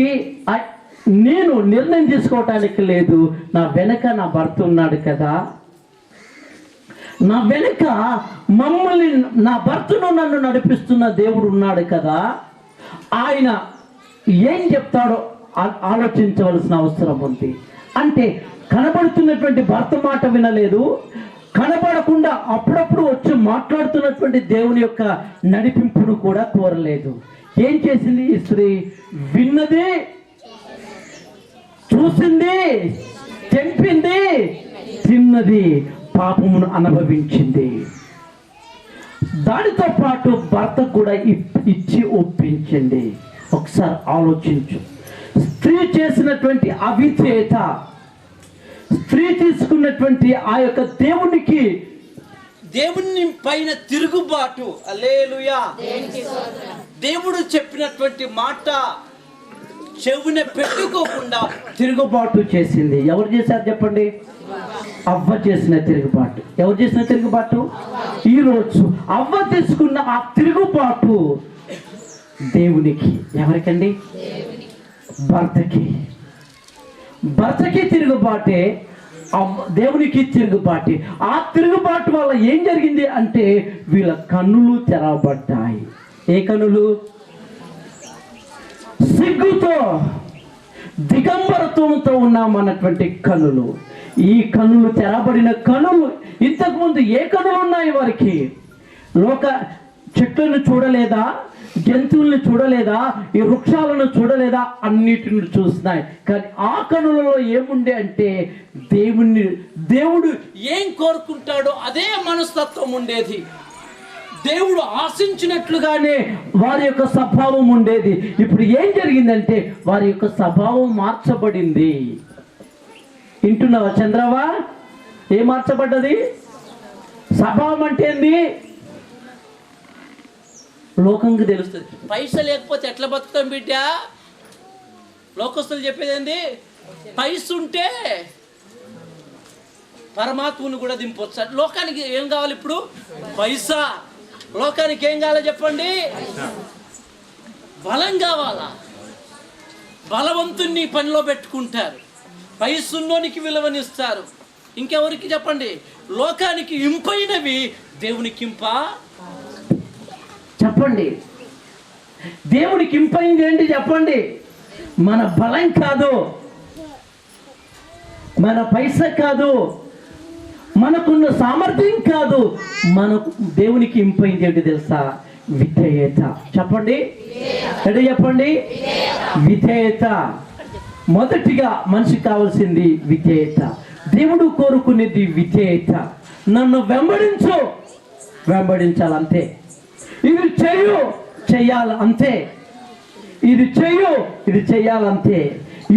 నేను నిర్ణయం తీసుకోవటానికి లేదు, నా వెనక నా భర్త ఉన్నాడు కదా, నా వెనక మమ్మల్ని నా భర్తను నన్ను నడిపిస్తున్న దేవుడు ఉన్నాడు కదా, ఆయన ఏం చెప్తాడో ఆలోచించవలసిన అవసరం ఉంది. అంటే కనబడుతున్నటువంటి భర్త మాట వినలేదు, కనబడకుండా అప్పుడప్పుడు వచ్చి మాట్లాడుతున్నటువంటి దేవుని యొక్క నడిపింపును కూడా కోరలేదు. ఏం చేసింది ఈ స్త్రీ? విన్నది, చూసింది, తెంపింది, తిన్నది, పాపమును అనుభవించింది. దానితో పాటు భర్త కూడా ఇచ్చి ఒప్పించండి. ఒకసారి ఆలోచించు. స్త్రీ చేసినటువంటి అవిధేయత, స్త్రీ తీసుకున్నటువంటి ఆ యొక్క దేవుని పైన తిరుగుబాటు, హల్లెలూయా, దేవుడు చెప్పినటువంటి మాట చెవున పెట్టుకోకుండా తిరుగుబాటు చేసింది. ఎవరు చేశారు చెప్పండి? అవ్వ చేసిన తిరుగుబాటు. ఎవరు చేసిన తిరుగుబాటు? ఈరోజు అవ్వ తీసుకున్న ఆ తిరుగుబాటు దేవునికి, ఎవరికండి? భర్తకి తిరుగుబాటే, దేవునికి తిరుగుబాటే. ఆ తిరుగుబాటు వల్ల ఏం జరిగింది అంటే వీళ్ళ కన్నులు తెరవబడ్డాయి. ఏ కన్నులు? సిగ్గుతో, దిగంబరత్వంతో ఉన్నామన్నటువంటి కన్నులు. ఈ కన్నులు తెరబడిన కన్నులు. ఇంతకుముందు ఏ కన్నులు ఉన్నాయి వారికి? లోక చెట్లను చూడలేదా? జంతువుల్ని చూడలేదా? ఈ వృక్షాలను చూడలేదా? అన్నిటిని చూస్తున్నాయి. కానీ ఆ కన్నులలో ఏముండే అంటే దేవుడు ఏం కోరుకుంటాడో అదే మనస్తత్వం ఉండేది. దేవుడు ఆశించినట్లుగానే వారి యొక్క స్వభావం ఉండేది. ఇప్పుడు ఏం జరిగిందంటే వారి యొక్క స్వభావం మార్చబడింది. వింటున్నావా చంద్రవా? ఏం మార్చబడ్డది? స్వభావం అంటే ఏంది? లోకంకి తెలుస్తుంది. పైసలు లేకపోతే ఎట్లా బతుకుతాం బిడ్డ? లోకస్తులు చెప్పేది ఏంది? పైస ఉంటే పరమాత్మను కూడా దింపొచ్చు. లోకానికి ఏం కావాలి ఇప్పుడు? పైసా. లోకానికి ఏం కావాలో చెప్పండి? బలం కావాలా? బలవంతుణ్ణి పనిలో పెట్టుకుంటారు, పైసున్నోనికి విలువనిస్తారు. ఇంకెవరికి చెప్పండి? లోకానికి ఇంపైనవి దేవునికి ఇంపా? చెప్పండి. దేవునికి ఇంపైంది ఏంటి చెప్పండి? మన బలం కాదు, మన పైసా కాదు, మనకున్న సామర్థ్యం కాదు. మనకు దేవునికి ఇంపైంది ఏంటి తెలుసా? విధేయత. చెప్పండి, ఎక్కడ చెప్పండి? విధేయత. మొదటిగా మనిషికి కావాల్సింది విధేయత. దేవుడు కోరుకునేది విధేయత. నన్ను వెంబడించాలంతే. ఇది చెయ్యాలి అంతే. ఇది చెయ్యాలంతే.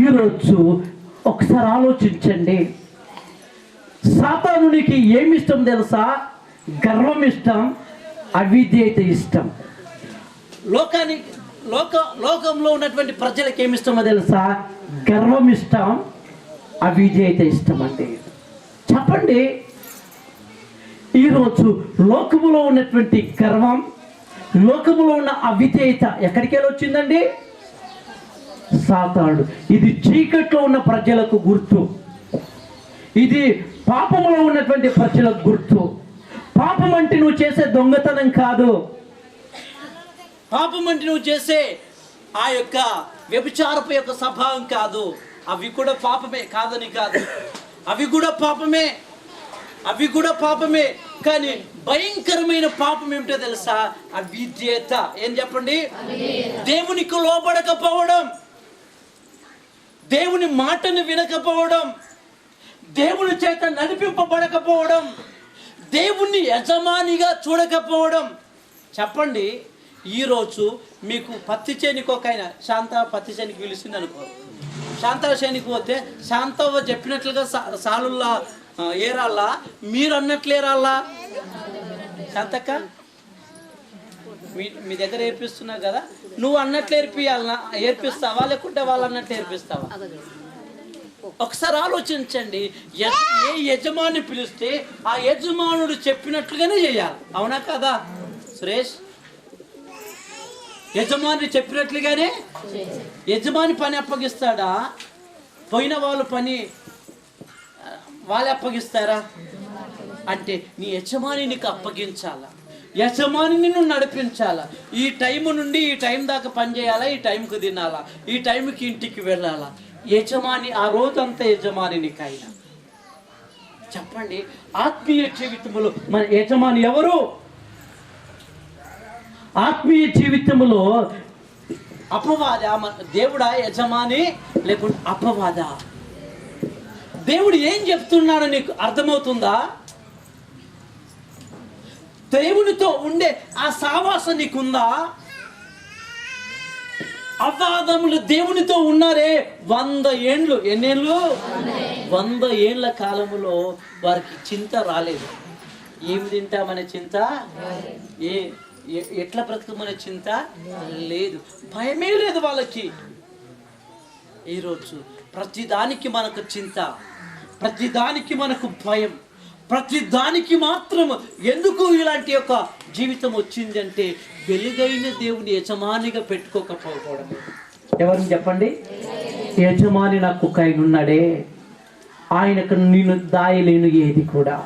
ఈరోజు ఒకసారి ఆలోచించండి. సాతానునికి ఏమిష్టం తెలుసా? గర్వం ఇష్టం, అవిధేయత ఇష్టం. లోకంలో ఉన్నటువంటి ప్రజలకు ఏమిష్టమో తెలుసా? గర్వం ఇష్టం, అవిధేయత ఇష్టం. అంటే చెప్పండి, ఈరోజు లోకములో ఉన్నటువంటి గర్వం, లోకములో ఉన్న అవిధేయత ఎక్కడికి వెళ్ళి వచ్చిందండి? సాతానుడు. ఇది చీకట్లో ఉన్న ప్రజలకు గుర్తు, ఇది పాపములో ఉన్నటువంటి ప్రజలకు గుర్తు. పాపం అంటే నువ్వు చేసే దొంగతనం కాదు, పాపం అంటే నువ్వు చేసే ఆ యొక్క వ్యభిచారపు యొక్క స్వభావం కాదు. అవి కూడా పాపమే, కాదని కాదు, అవి కూడా పాపమే. కానీ భయంకరమైన పాపం ఏమిటో తెలుసా? అవిధేయత. ఏం చెప్పండి? దేవునికి లోబడకపోవడం, దేవుని మాటను వినకపోవడం, దేవుని చేత నడిపింపబడకపోవడం, దేవుణ్ణి యజమానిగా చూడకపోవడం. చెప్పండి, ఈరోజు మీకు పత్తి చేనికి ఒక ఆయన శాంత పత్తి చేనికి పిలిచింది అనుకో. శాంత చేనికి పోతే శాంతవ్వ చెప్పినట్లుగా సాలుల్లా ఏరాళ్ళా, మీరు అన్నట్లేరాళ్ళా? శాంతక్క, మీ దగ్గర ఏర్పిస్తున్నా కదా, నువ్వు అన్నట్లు ఏర్పిస్తావా లేకుంటే వాళ్ళు అన్నట్లు ఏర్పిస్తావా? ఒకసారి ఆలోచించండి. ఏ యజమాని పిలిస్తే ఆ యజమానుడు చెప్పినట్లుగానే చేయాలి. అవునా కదా సురేష్? యజమాని చెప్పినట్లుగానే యజమాని పని అప్పగిస్తాడా? పోయిన వాళ్ళు పని వాళ్ళు అప్పగిస్తారా? అంటే నీ యజమాని నీకు అప్పగించాలా, యజమాని నిన్ను నడిపించాలా. ఈ టైం నుండి ఈ టైం దాకా పని చేయాలా, ఈ టైంకి తినాలా, ఈ టైంకి ఇంటికి వెళ్ళాలా. యజమాని ఆ రోజంతా యజమాని నీకైనా. చెప్పండి, ఆత్మీయ జీవితంలో మన యజమాని ఎవరు? ఆత్మీయ జీవితంలో అపవాద దేవుడా యజమాని లేకుంటే అపవాద? దేవుడు ఏం చెప్తున్నాడో నీకు అర్థమవుతుందా? దేవునితో ఉండే ఆ సావాసం నీకుందా? అపవాదములు దేవునితో ఉన్నారే 100 ఏండ్లు. ఎన్నేళ్ళు? 100 ఏండ్ల కాలములో వారికి చింత రాలేదు. ఏమి తింటామనే చింత, ఎట్లా బ్రతుకమనే చింత లేదు, భయమే లేదు వాళ్ళకి. ఈరోజు ప్రతిదానికి మనకు చింత, ప్రతిదానికి మనకు భయం, ప్రతిదానికి మాత్రం. ఎందుకు ఇలాంటి యొక్క జీవితం వచ్చింది అంటే వెలుగైన దేవుని యజమానిగా పెట్టుకోకపోవడం. ఎవరిని చెప్పండి? యజమాని నాకు కైనున్నాడే, ఆయనకు నేను దాయలేను ఏది కూడా,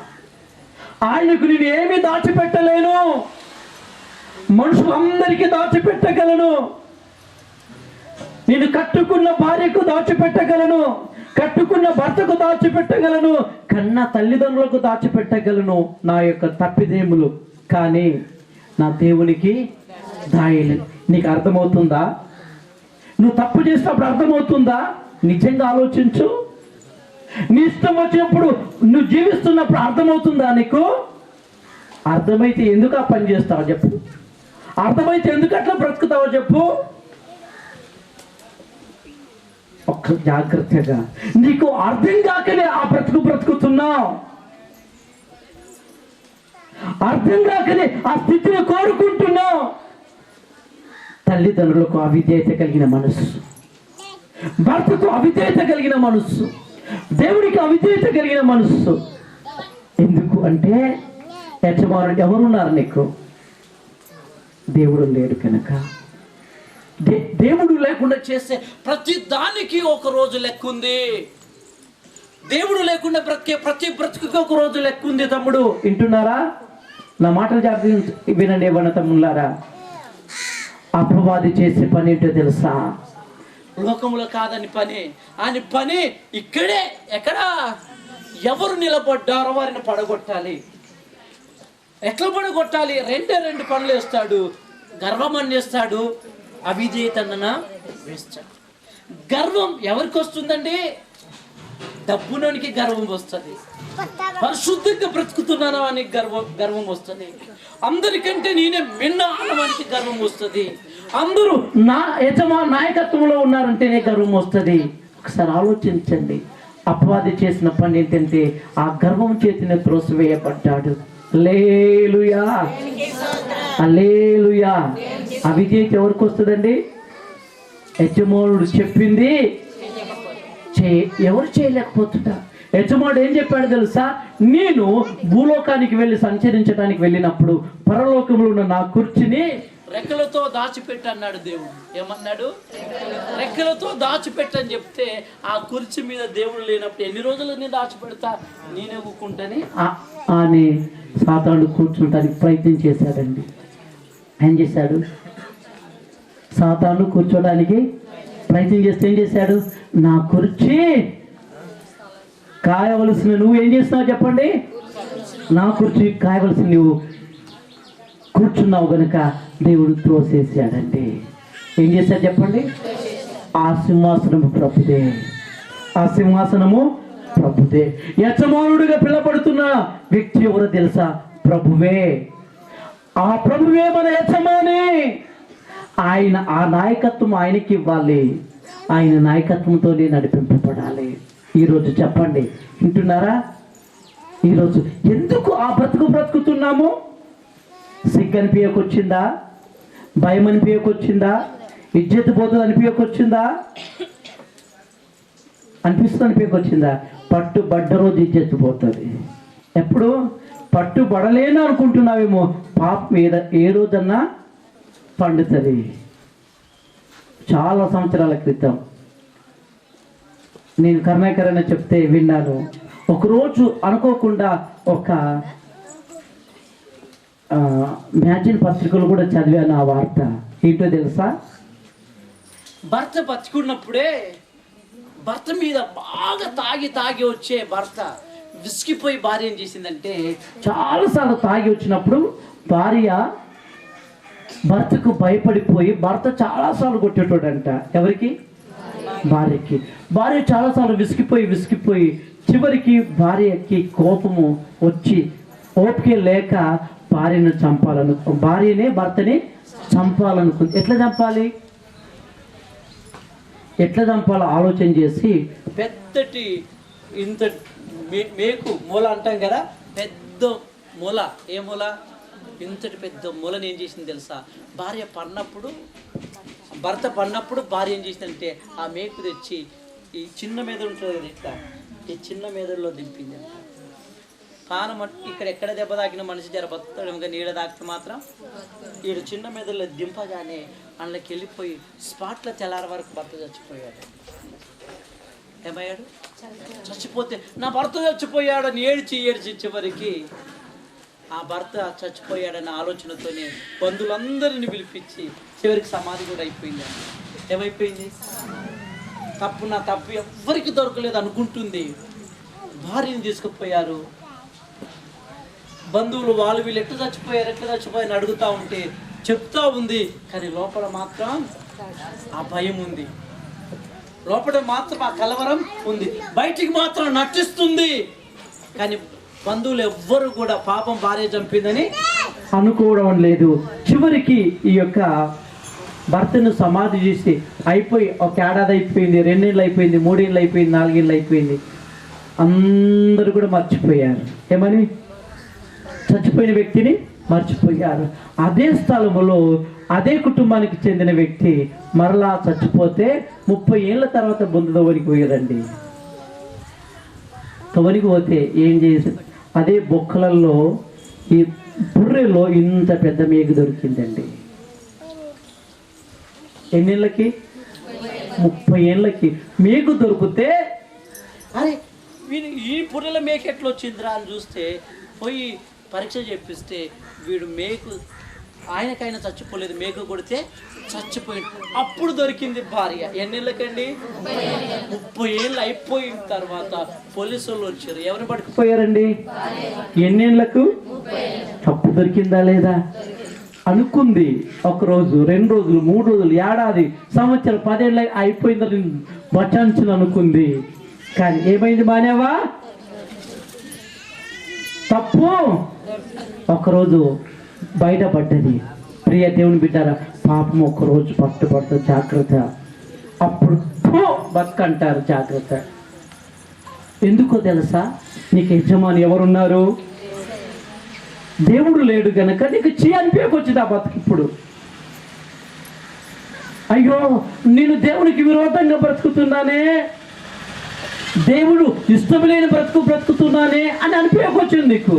ఆయనకు నేను ఏమి దాచిపెట్టలేను. మనుషులందరికీ దాచిపెట్టగలను. నేను కట్టుకున్న భార్యకు దాచిపెట్టగలను, కట్టుకున్న భర్తకు దాచిపెట్టగలను, కన్న తల్లిదండ్రులకు దాచిపెట్టగలను నా యొక్క తప్పిదేములు. కానీ నా దేవునికి దాయలేదు. నీకు అర్థమవుతుందా? నువ్వు తప్పు చేసినప్పుడు అర్థమవుతుందా? నిజంగా ఆలోచించు. నీ ఇష్టం వచ్చినప్పుడు నువ్వు జీవిస్తున్నప్పుడు అర్థమవుతుందా నీకు? అర్థమైతే ఎందుకు ఆ పని చేస్తావో చెప్పు. అర్థమైతే ఎందుకు అట్లా బ్రతుకుతావో చెప్పు. ఒక్క జాగ్రత్తగా, నీకు అర్థం కాకనే ఆ బ్రతుకుతున్నావు. అర్థం కాకనే ఆ స్థితిని కోరుకుంటున్నావు. తల్లిదండ్రులకు అవిధేయత కలిగిన మనస్సు, భర్తకు అవిధేయత కలిగిన మనస్సు, దేవుడికి అవిధేయత కలిగిన మనస్సు. ఎందుకు అంటే యజమానుడు ఎవరున్నారు నీకు? దేవుడు లేడు కనుక. దేవుడు లేకుండా చేసే ప్రతి దానికి ఒక రోజు లెక్క ఉంది. దేవుడు లేకుండా బ్రతికే ప్రతి బ్రతుకుకి ఒక రోజు లెక్క ఉంది. తమ్ముడు వింటున్నారా? నా మాటలు జాగ్రత్త వినండి. ఏమన్నా తమ్ముళ్ళారా, అపవాది చేసే పని ఏంటో తెలుసా? లోకంలో కాదని పని, అని పని ఇక్కడే. ఎక్కడ ఎవరు నిలబడ్డారో వారిని పడగొట్టాలి. ఎట్లా పడగొట్టాలి? రెండు పనులు వేస్తాడు. గర్వం అని వేస్తాడు, అవిధేయతన వేస్తాడు. గర్వం ఎవరికి వస్తుందండి? డబ్బులోనికి గర్వం వస్తుంది. పరిశుద్ధంగా బ్రతుకుతున్నాను అని గర్వం వస్తుంది. అందరికంటే నేనే మిన్న అనడానికి గర్వం వస్తుంది. అందరూ నా నాయకత్వంలో ఉన్నారంటేనే గర్వం వస్తుంది. ఒకసారి ఆలోచించండి. అపవాది చేసిన పని ఏంటంటే ఆ గర్వం చేతిని త్రోసివేయబడ్డాడు. హల్లెలూయా, హల్లెలూయా. అవిధేయత ఎవరికి వస్తుందండి? యజమానుడు చెప్పింది ఎవరు చేయలేకపోతుంటారు. యజమానుడు ఏం చెప్పాడు తెలుసా? నేను భూలోకానికి వెళ్ళి సంచరించడానికి వెళ్ళినప్పుడు పరలోకంలో ఉన్న నా కుర్చీని రెక్కలతో దాచిపెట్టి అన్నాడు దేవుడు. ఏమన్నాడు? రెక్కలతో దాచిపెట్టని చెప్తే ఆ కుర్చీ మీద దేవుడు లేనప్పుడు ఎన్ని రోజులు నేను దాచిపెడతా, నేనే ఊకుంటాని అని సాతాను కూర్చుంటానికి ప్రయత్నం చేశాడండి. ఏం చేశాడు? సాతాను కూర్చోడానికి ప్రయత్నం చేస్తే ఏం చేశాడు? నా కుర్చీ కాయవలసిన నువ్వు ఏం చేస్తున్నావు చెప్పండి? నా కుర్చీ కాయవలసిన నువ్వు కూర్చున్నావు గనుక దేవుడు త్రోసేసాడండి. ఏం చేశాడు చెప్పండి? ఆ సింహాసనము ప్రభుదే, ఆ సింహాసనము ప్రభుదే. యజమానుడిగా పిలబడుతున్న వ్యక్తి ఎవరో తెలుసా? ప్రభువే. ఆ ప్రభువే మన యజమాని. ఆయన ఆ నాయకత్వం ఆయనకి ఇవ్వాలి. ఆయన నాయకత్వంతోనే నడిపింపబడాలి. ఈరోజు చెప్పండి, వింటున్నారా? ఈరోజు ఎందుకు ఆ బ్రతుకుతున్నాము? సిగ్గు అనిపించకొచ్చిందా? భయం అనిపించకొచ్చిందా? ఇజ్జత్ పోతుంది అనిపించకొచ్చిందా? అనిపించకొచ్చిందా? పట్టుబడ్డ రోజు ఇజ్జత్ పోతుంది. ఎప్పుడు పట్టుబడలేను అనుకుంటున్నావేమో, పాపం మీద ఏ రోజన్నా పండుతుంది. చాలా సంవత్సరాల క్రితం నేను కరుణాకర్ అని చెప్తే విన్నాను. ఒకరోజు అనుకోకుండా ఒక మ్యాగజైన్ పత్రికలు కూడా చదివాను ఆ వార్త. ఏంటో తెలుసా? భర్త బతుకున్నప్పుడే భర్త మీద బాగా తాగి వచ్చే భర్త విసిగిపోయి భార్య ఏం చేసిందంటే, చాలాసార్లు తాగి వచ్చినప్పుడు భార్య భర్తకు భయపడిపోయి భర్త చాలాసార్లు కొట్టేటోడంట. ఎవరికి? భార్యకి. భార్య చాలాసార్లు విసిగిపోయి చివరికి భార్యకి కోపము వచ్చి ఓపిక లేక భార్యనే భర్తని చంపాలనుకుంది. ఎట్లా చంపాలో ఆలోచన చేసి పెద్దటి ఇంత మేకు మూల అంటాం కదా, పెద్ద మూల. ఏ మూల? ఇంతటి పెద్ద మూలని ఏం చేసింది తెలుసా? భర్త పడినప్పుడు భార్య ఏం చేసిందంటే ఆ మేకు తెచ్చి ఈ చిన్న మీద ఉంటుంది కదా, ఇట్లా ఈ చిన్న మీదలో దింపింది. పానం ఇక్కడ ఎక్కడ దెబ్బ తాకిన మనిషి జర బతుకుతాడు, ఇంకా నీడ తాకితే మాత్రం ఈడు చిన్న మీదలో దింపగానే అందులోకి వెళ్ళిపోయి స్పాట్లో తెల్లారి వరకు భర్త చచ్చిపోయాడు. ఏమయ్యాడు? చచ్చిపోతే నా భర్త చచ్చిపోయాడని ఏడ్చి చివరికి ఆ భర్త చచ్చిపోయాడన్న ఆలోచనతోనే బంధువులందరినీ పిలిపించి చివరికి సమాధి కూడా అయిపోయింది. ఏమైపోయింది? నా తప్పు ఎవ్వరికి దొరకలేదు అనుకుంటుంది. భార్యని తీసుకుపోయారు. బంధువులు వాళ్ళు వీళ్ళు ఎట్లా చచ్చిపోయారని అడుగుతూ ఉంటే చెప్తా ఉంది. కానీ లోపల మాత్రం ఆ భయం ఉంది, లోపల మాత్రం ఆ కలవరం ఉంది, బయటికి మాత్రం నటిస్తుంది. కానీ బంధువులు ఎవ్వరు కూడా పాపం భార్య చంపిందని అనుకోవడం లేదు. చివరికి ఈ యొక్క భర్తను సమాధి చేసి అయిపోయి ఒక ఏడాది అయిపోయింది, 2 ఏళ్ళు అయిపోయింది, 3 ఏళ్ళు అయిపోయింది, 4 ఏళ్ళు అయిపోయింది. అందరూ కూడా మర్చిపోయారు. ఏమని? చచ్చిపోయిన వ్యక్తిని మర్చిపోయారు. అదే స్థలంలో అదే కుటుంబానికి చెందిన వ్యక్తి మరలా చచ్చిపోతే 30 ఏళ్ళ తర్వాత బొందు తవ్వనికి పోయారండి. తవ్వనికి పోతే ఏం చేసి అదే బొక్కలలో ఈ బుర్రెలో ఇంత పెద్ద మేకు దొరికిందండి. ఎన్నేళ్ళకి? 30 ఏళ్ళకి మేకు దొరికితే అరే ఈ పుర్రెల మేకు ఎట్లా వచ్చిందిరా అని చూస్తే పోయి పరీక్ష చేపిస్తే వీడు మేకు ఆయనకైనా చచ్చిపోలేదు, మేకు కొడితే చచ్చిపోయింది. అప్పుడు దొరికింది భార్య. ఎన్నేళ్ళకండి? 30 ఏళ్ళు అయిపోయిన తర్వాత పోలీసులు వచ్చారు. ఎవరిని పట్టుకుపోయారండి? ఎన్నేళ్లకు? తప్పు దొరికిందా లేదా అనుకుంది. 1 రోజు, 2 రోజులు, 3 రోజులు, ఏడాది, సంవత్సరం, 10 ఏళ్ళు అయిపోయిందని బచాంచులు అనుకుంది. కానీ ఏమైంది? మానేవా తప్పు 1 రోజు బయటపడ్డది. ప్రియ దేవుని బిడ్డారా, పాపం 1 రోజు పట్టుబడుతుంది. జాగ్రత్త. అప్పుడు బతుకంటారు. జాగ్రత్త. ఎందుకో తెలుసా? నీకు యజమాని ఎవరున్నారు? దేవుడు లేడు గనక నీకు అనిపించకొచ్చింది ఆ బతుకు. ఇప్పుడు అయ్యో నేను దేవునికి విరోధంగా బ్రతుకుతున్నానే, దేవుడు ఇష్టం లేని బ్రతుకుతున్నానే అని అనిపించకొచ్చింది నీకు.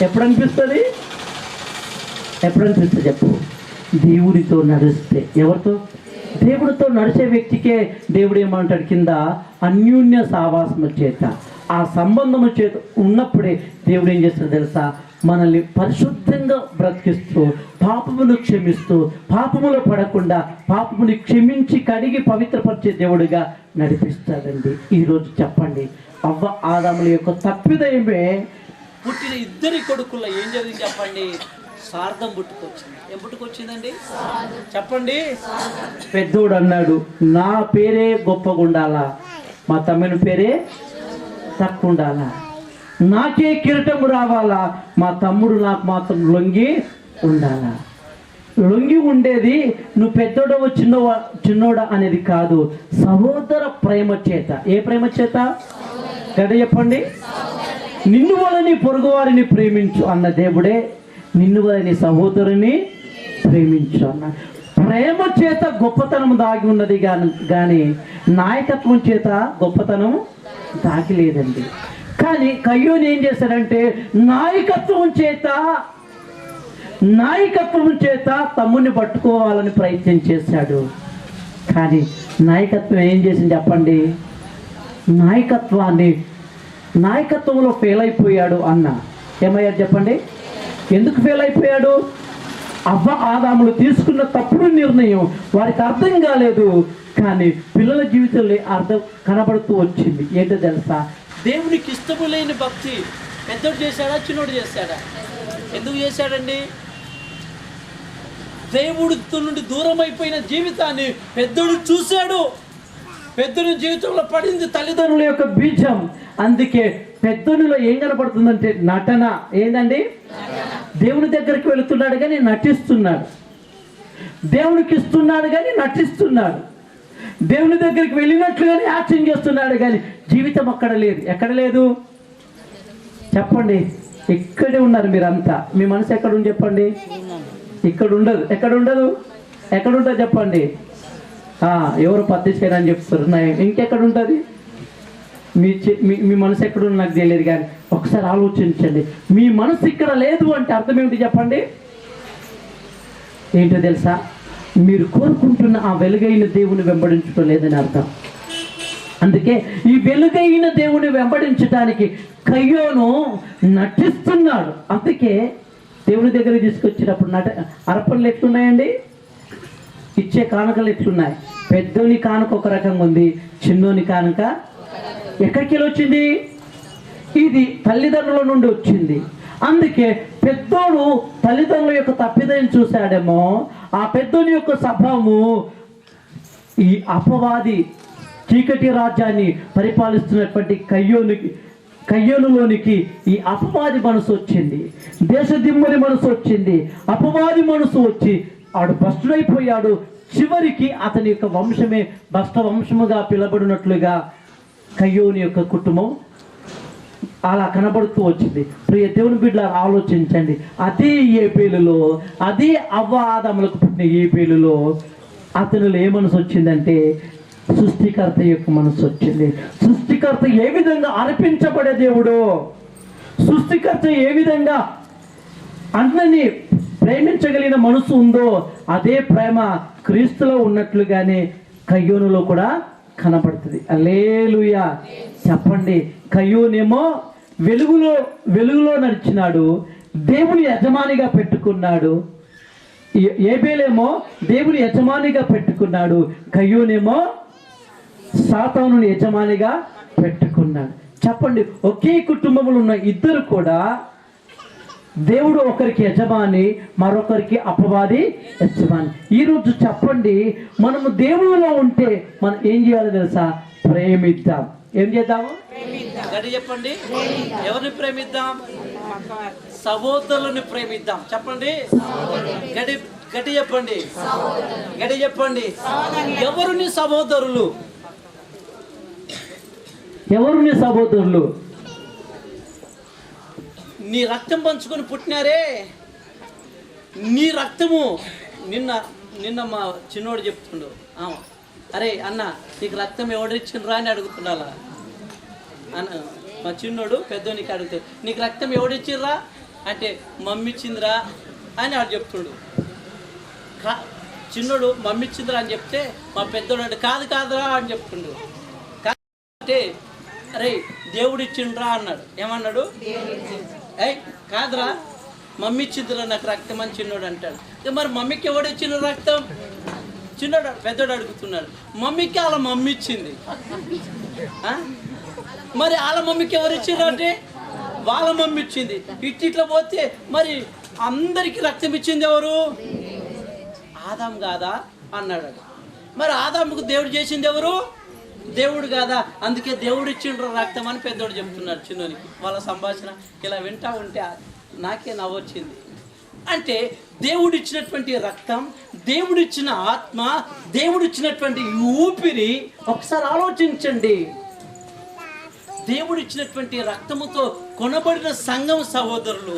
ఎప్పుడు అనిపిస్తుంది చెప్పు? దేవుడితో నడిస్తే. ఎవరితో? దేవుడితో నడిచే వ్యక్తికే దేవుడు ఏమంటాడు కింద? అన్యోన్య సావాసము చేత, ఆ సంబంధము చేత ఉన్నప్పుడే దేవుడు ఏం చేస్తాడు తెలుసా? మనల్ని పరిశుద్ధంగా బ్రతికిస్తూ, పాపమును క్షమిస్తూ, పాపములో పడకుండా పాపముని క్షమించి కడిగి పవిత్రపరిచే దేవుడిగా నడిపిస్తాడండి. ఈరోజు చెప్పండి, అవ్వ ఆదాముల యొక్క తప్పిదయమే పుట్టిన 2 కొడుకుల్లో ఏం జరిగింది చెప్పండి? స్వార్థం పుట్టుకొచ్చింది. ఏం పుట్టుకొచ్చిందండి చెప్పండి? పెద్దోడు అన్నాడు, నా పేరే గొప్పగా ఉండాలా, మా తమ్ముని పేరే తక్కువ ఉండాలా, నాకే కిరీటము రావాలా, మా తమ్ముడు నాకు మాత్రం లొంగి ఉండాలా. లొంగి ఉండేది నువ్వు పెద్దోడవ చిన్నోడా అనేది కాదు, సహోదర ప్రేమ చేత. ఏ ప్రేమ చేత? గడ చెప్పండి. నిన్ను వలని పొరుగు వారిని ప్రేమించు అన్న దేవుడే నిన్ను వలని సహోదరుని ప్రేమించు అన్న. ప్రేమ చేత గొప్పతనం దాగి ఉన్నది కానీ నాయకత్వం చేత గొప్పతనం దాగి లేదండి. కానీ కయ్యోని ఏం చేశాడంటే నాయకత్వం చేత తమ్ముడిని పట్టుకోవాలని ప్రయత్నం చేశాడు. కానీ నాయకత్వం ఏం చేసింది చెప్పండి? నాయకత్వంలో ఫెయిల్ అయిపోయాడు అన్న. ఏమయ్యాడు చెప్పండి? ఎందుకు ఫెయిల్ అయిపోయాడు? అవ్వ ఆదాములు తీసుకున్న తప్పుడు నిర్ణయం వారికి అర్థం కాలేదు, కానీ పిల్లల జీవితంలో అర్థం కనబడుతూ వచ్చింది. ఏంటో తెలుసా? దేవునికి ఇష్టము లేని భక్తి పెద్దోడు చేశాడా, చిన్నోడు చేశాడా? ఎందుకు చేశాడండి? దేవుడితో నుండి దూరం అయిపోయిన జీవితాన్ని పెద్దోడు చూశాడు. పెద్దోడి జీవితంలో పడింది తల్లిదండ్రుల యొక్క బీజం. అందుకే పెద్దోడిలో ఏం కనపడుతుందంటే నటన. ఏందండి? దేవుని దగ్గరికి వెళుతున్నాడు కానీ నటిస్తున్నాడు. దేవునికి ఇస్తున్నాడు కానీ నటిస్తున్నాడు. దేవుని దగ్గరికి వెళ్ళినట్లుగానే యాక్షన్ చేస్తున్నాడు కానీ జీవితం అక్కడ లేదు. ఎక్కడ లేదు చెప్పండి? ఇక్కడే ఉన్నారు మీరంతా. మీ మనసు ఎక్కడ ఉంది చెప్పండి? ఇక్కడ ఉండదు. ఎక్కడ ఉండదు? ఎక్కడ ఉంటుంది చెప్పండి? ఎవరు పత్తి చేయరని చెప్తారు. ఇంకెక్కడ ఉంటుంది? మీ మనసు ఎక్కడ ఉంది నాకు తెలియదు, కానీ ఒకసారి ఆలోచించండి. మీ మనసు ఇక్కడ లేదు అంటే అర్థం ఏమిటి చెప్పండి? ఏంటో తెలుసా? మీరు కోరుకుంటున్న ఆ వెలుగైన దేవుని వెంబడించడం లేదని అర్థం. అందుకే ఈ వెలుగైన దేవుని వెంబడించడానికి కయ్యోను నటిస్తున్నాడు. అందుకే దేవుని దగ్గర తీసుకొచ్చినప్పుడు అర్పణలు ఎట్లున్నాయండి? ఇచ్చే కానుకలు ఎట్లున్నాయి? పెద్దోని కానుక ఒక రకంగా ఉంది, చిన్నోని కానుక ఎక్కడికి వచ్చింది? ఇది తల్లిదండ్రుల నుండి వచ్చింది. అందుకే పెద్దోడు తల్లిదండ్రుల యొక్క తప్పిదం చూశాడేమో, ఆ పెద్దోని యొక్క స్వభావము ఈ అపవాది చీకటి రాజ్యాన్ని పరిపాలిస్తున్నటువంటి కయ్యోనులోనికి ఈ అపవాది మనసు వచ్చింది. దేశదిమ్మడి మనసు వచ్చింది. అపవాది మనసు వచ్చి ఆడు భ్రష్టుడైపోయాడు. చివరికి అతని యొక్క వంశమే భ్రష్ట వంశముగా పిలబడినట్లుగా కయ్యోని యొక్క కుటుంబం అలా కనబడుతూ వచ్చింది. ప్రియ దేవుని బిడ్డలు ఆలోచించండి. అదే ఏపేలులో, అదే అవ్వ ఆదాములకు పుట్టిన ఏపేలులో అతనిలో ఏ మనసు వచ్చిందంటే సృష్టికర్త యొక్క మనసు వచ్చింది. సృష్టికర్త ఏ విధంగా అర్పించబడే దేవుడో, సృష్టికర్త ఏ విధంగా అందరినీ ప్రేమించగలిగిన మనసు ఉందో అదే ప్రేమ క్రీస్తులో ఉన్నట్లుగానే కయ్యోనులో కూడా కనబడుతుంది. హల్లెలూయా చెప్పండి. కయ్యోనేమో వెలుగులో నడిచినాడు, దేవుని యజమానిగా పెట్టుకున్నాడు. ఏబేలేమో దేవుని యజమానిగా పెట్టుకున్నాడు, కయ్యోనేమో సాతానుని యజమానిగా పెట్టుకున్నాడు. చెప్పండి, ఒకే కుటుంబంలో ఉన్న ఇద్దరు కూడా దేవుడు ఒకరికి యజమాని, మరొకరికి అపవాది యజమాని. ఈరోజు చెప్పండి, మనము దేవుడిలో ఉంటే మనం ఏం చేయాలో తెలుసా? ప్రేమిద్దాం. ఏం చేద్దాము? గడి చెప్పండి. ఎవరిని ప్రేమిద్దాం? సహోదరులను ప్రేమిద్దాం. చెప్పండి. గడి చెప్పండి. గడి చెప్పండి. ఎవరిని సహోదరులు? ఎవరిని సహోదరులు? నీ రక్తం పంచుకొని పుట్టినారే, నీ రక్తము. నిన్న మా చిన్నోడు చెప్తుండు, అరే అన్న నీకు రక్తం ఎవడిచ్చిండ్రా అని అడుగుతుండాలా అన్న. మా చిన్నోడు పెద్దోనికి అడుగుతాడు, నీకు రక్తం ఎవడిచ్చిండ్రా అంటే మమ్మీ ఇచ్చిందిరా అని వాడు చెప్తుండు. చిన్నోడు మమ్మీ ఇచ్చిందిరా అని చెప్తే మా పెద్దోడు అంటే కాదురా అని చెప్తుండు. అంటే అరే దేవుడు ఇచ్చిండ్రా అన్నాడు. ఏమన్నాడు? కాదురా మమ్మీ ఇచ్చిందిరా నాకు రక్తం అని చిన్నోడు అంటాడు. మరి మమ్మీకి ఎవడు ఇచ్చిన రక్తం? చిన్నోడు పెద్దోడు అడుగుతున్నాడు. మమ్మీకి వాళ్ళ మమ్మీ ఇచ్చింది. మరి వాళ్ళ మమ్మీకి ఎవరు ఇచ్చిండ్రు అంటే వాళ్ళ మమ్మీ ఇచ్చింది. ఇట్లా పోతే మరి అందరికి రక్తం ఇచ్చింది ఎవరు? ఆదాం కాదా అన్నాడు. మరి ఆదాముకు దేవుడు చేసింది ఎవరు? దేవుడు కాదా? అందుకే దేవుడు ఇచ్చిండ్రు రక్తం అని పెద్దోడు చెప్తున్నాడు చిన్నోనికి. వాళ్ళ సంభాషణ ఇలా వింటా ఉంటే నాకే నవ్వొచ్చింది. అంటే దేవుడిచ్చినటువంటి రక్తం, దేవుడిచ్చిన ఆత్మ, దేవుడిచ్చినటువంటి ఊపిరి ఒకసారి ఆలోచించండి. దేవుడిచ్చినటువంటి రక్తముతో కొనబడిన సంఘం సహోదరులు,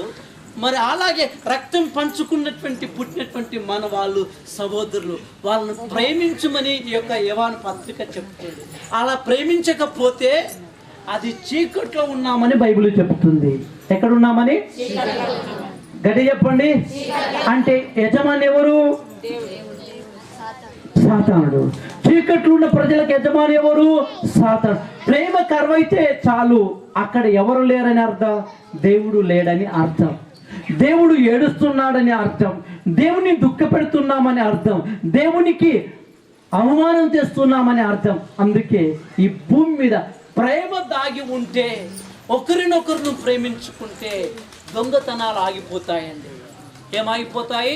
మరి అలాగే రక్తం పంచుకున్నటువంటి పుట్టినటువంటి మన వాళ్ళు సహోదరులు, వాళ్ళను ప్రేమించమని ఈ యొక్క యోహాను పత్రిక చెప్తుంది. అలా ప్రేమించకపోతే అది చీకట్లో ఉన్నామని బైబిల్ చెప్తుంది. ఎక్కడున్నామని? గట్టి చెప్పండి. అంటే యజమాని ఎవరు? సాతానుడు. చీకట్లో ఉన్న ప్రజలకు యజమాని ఎవరు? సాతాను. ప్రేమ కరువైతే చాలు, అక్కడ ఎవరు లేరని అర్థం, దేవుడు లేడని అర్థం, దేవుడు ఏడుస్తున్నాడని అర్థం, దేవుని దుఃఖ పెడుతున్నామని అర్థం, దేవునికి అవమానం తెస్తున్నామని అర్థం. అందుకే ఈ భూమి మీద ప్రేమ దాగి ఉంటే, ఒకరినొకరును ప్రేమించుకుంటే దొంగతనాలు ఆగిపోతాయండి. ఏమాగిపోతాయి?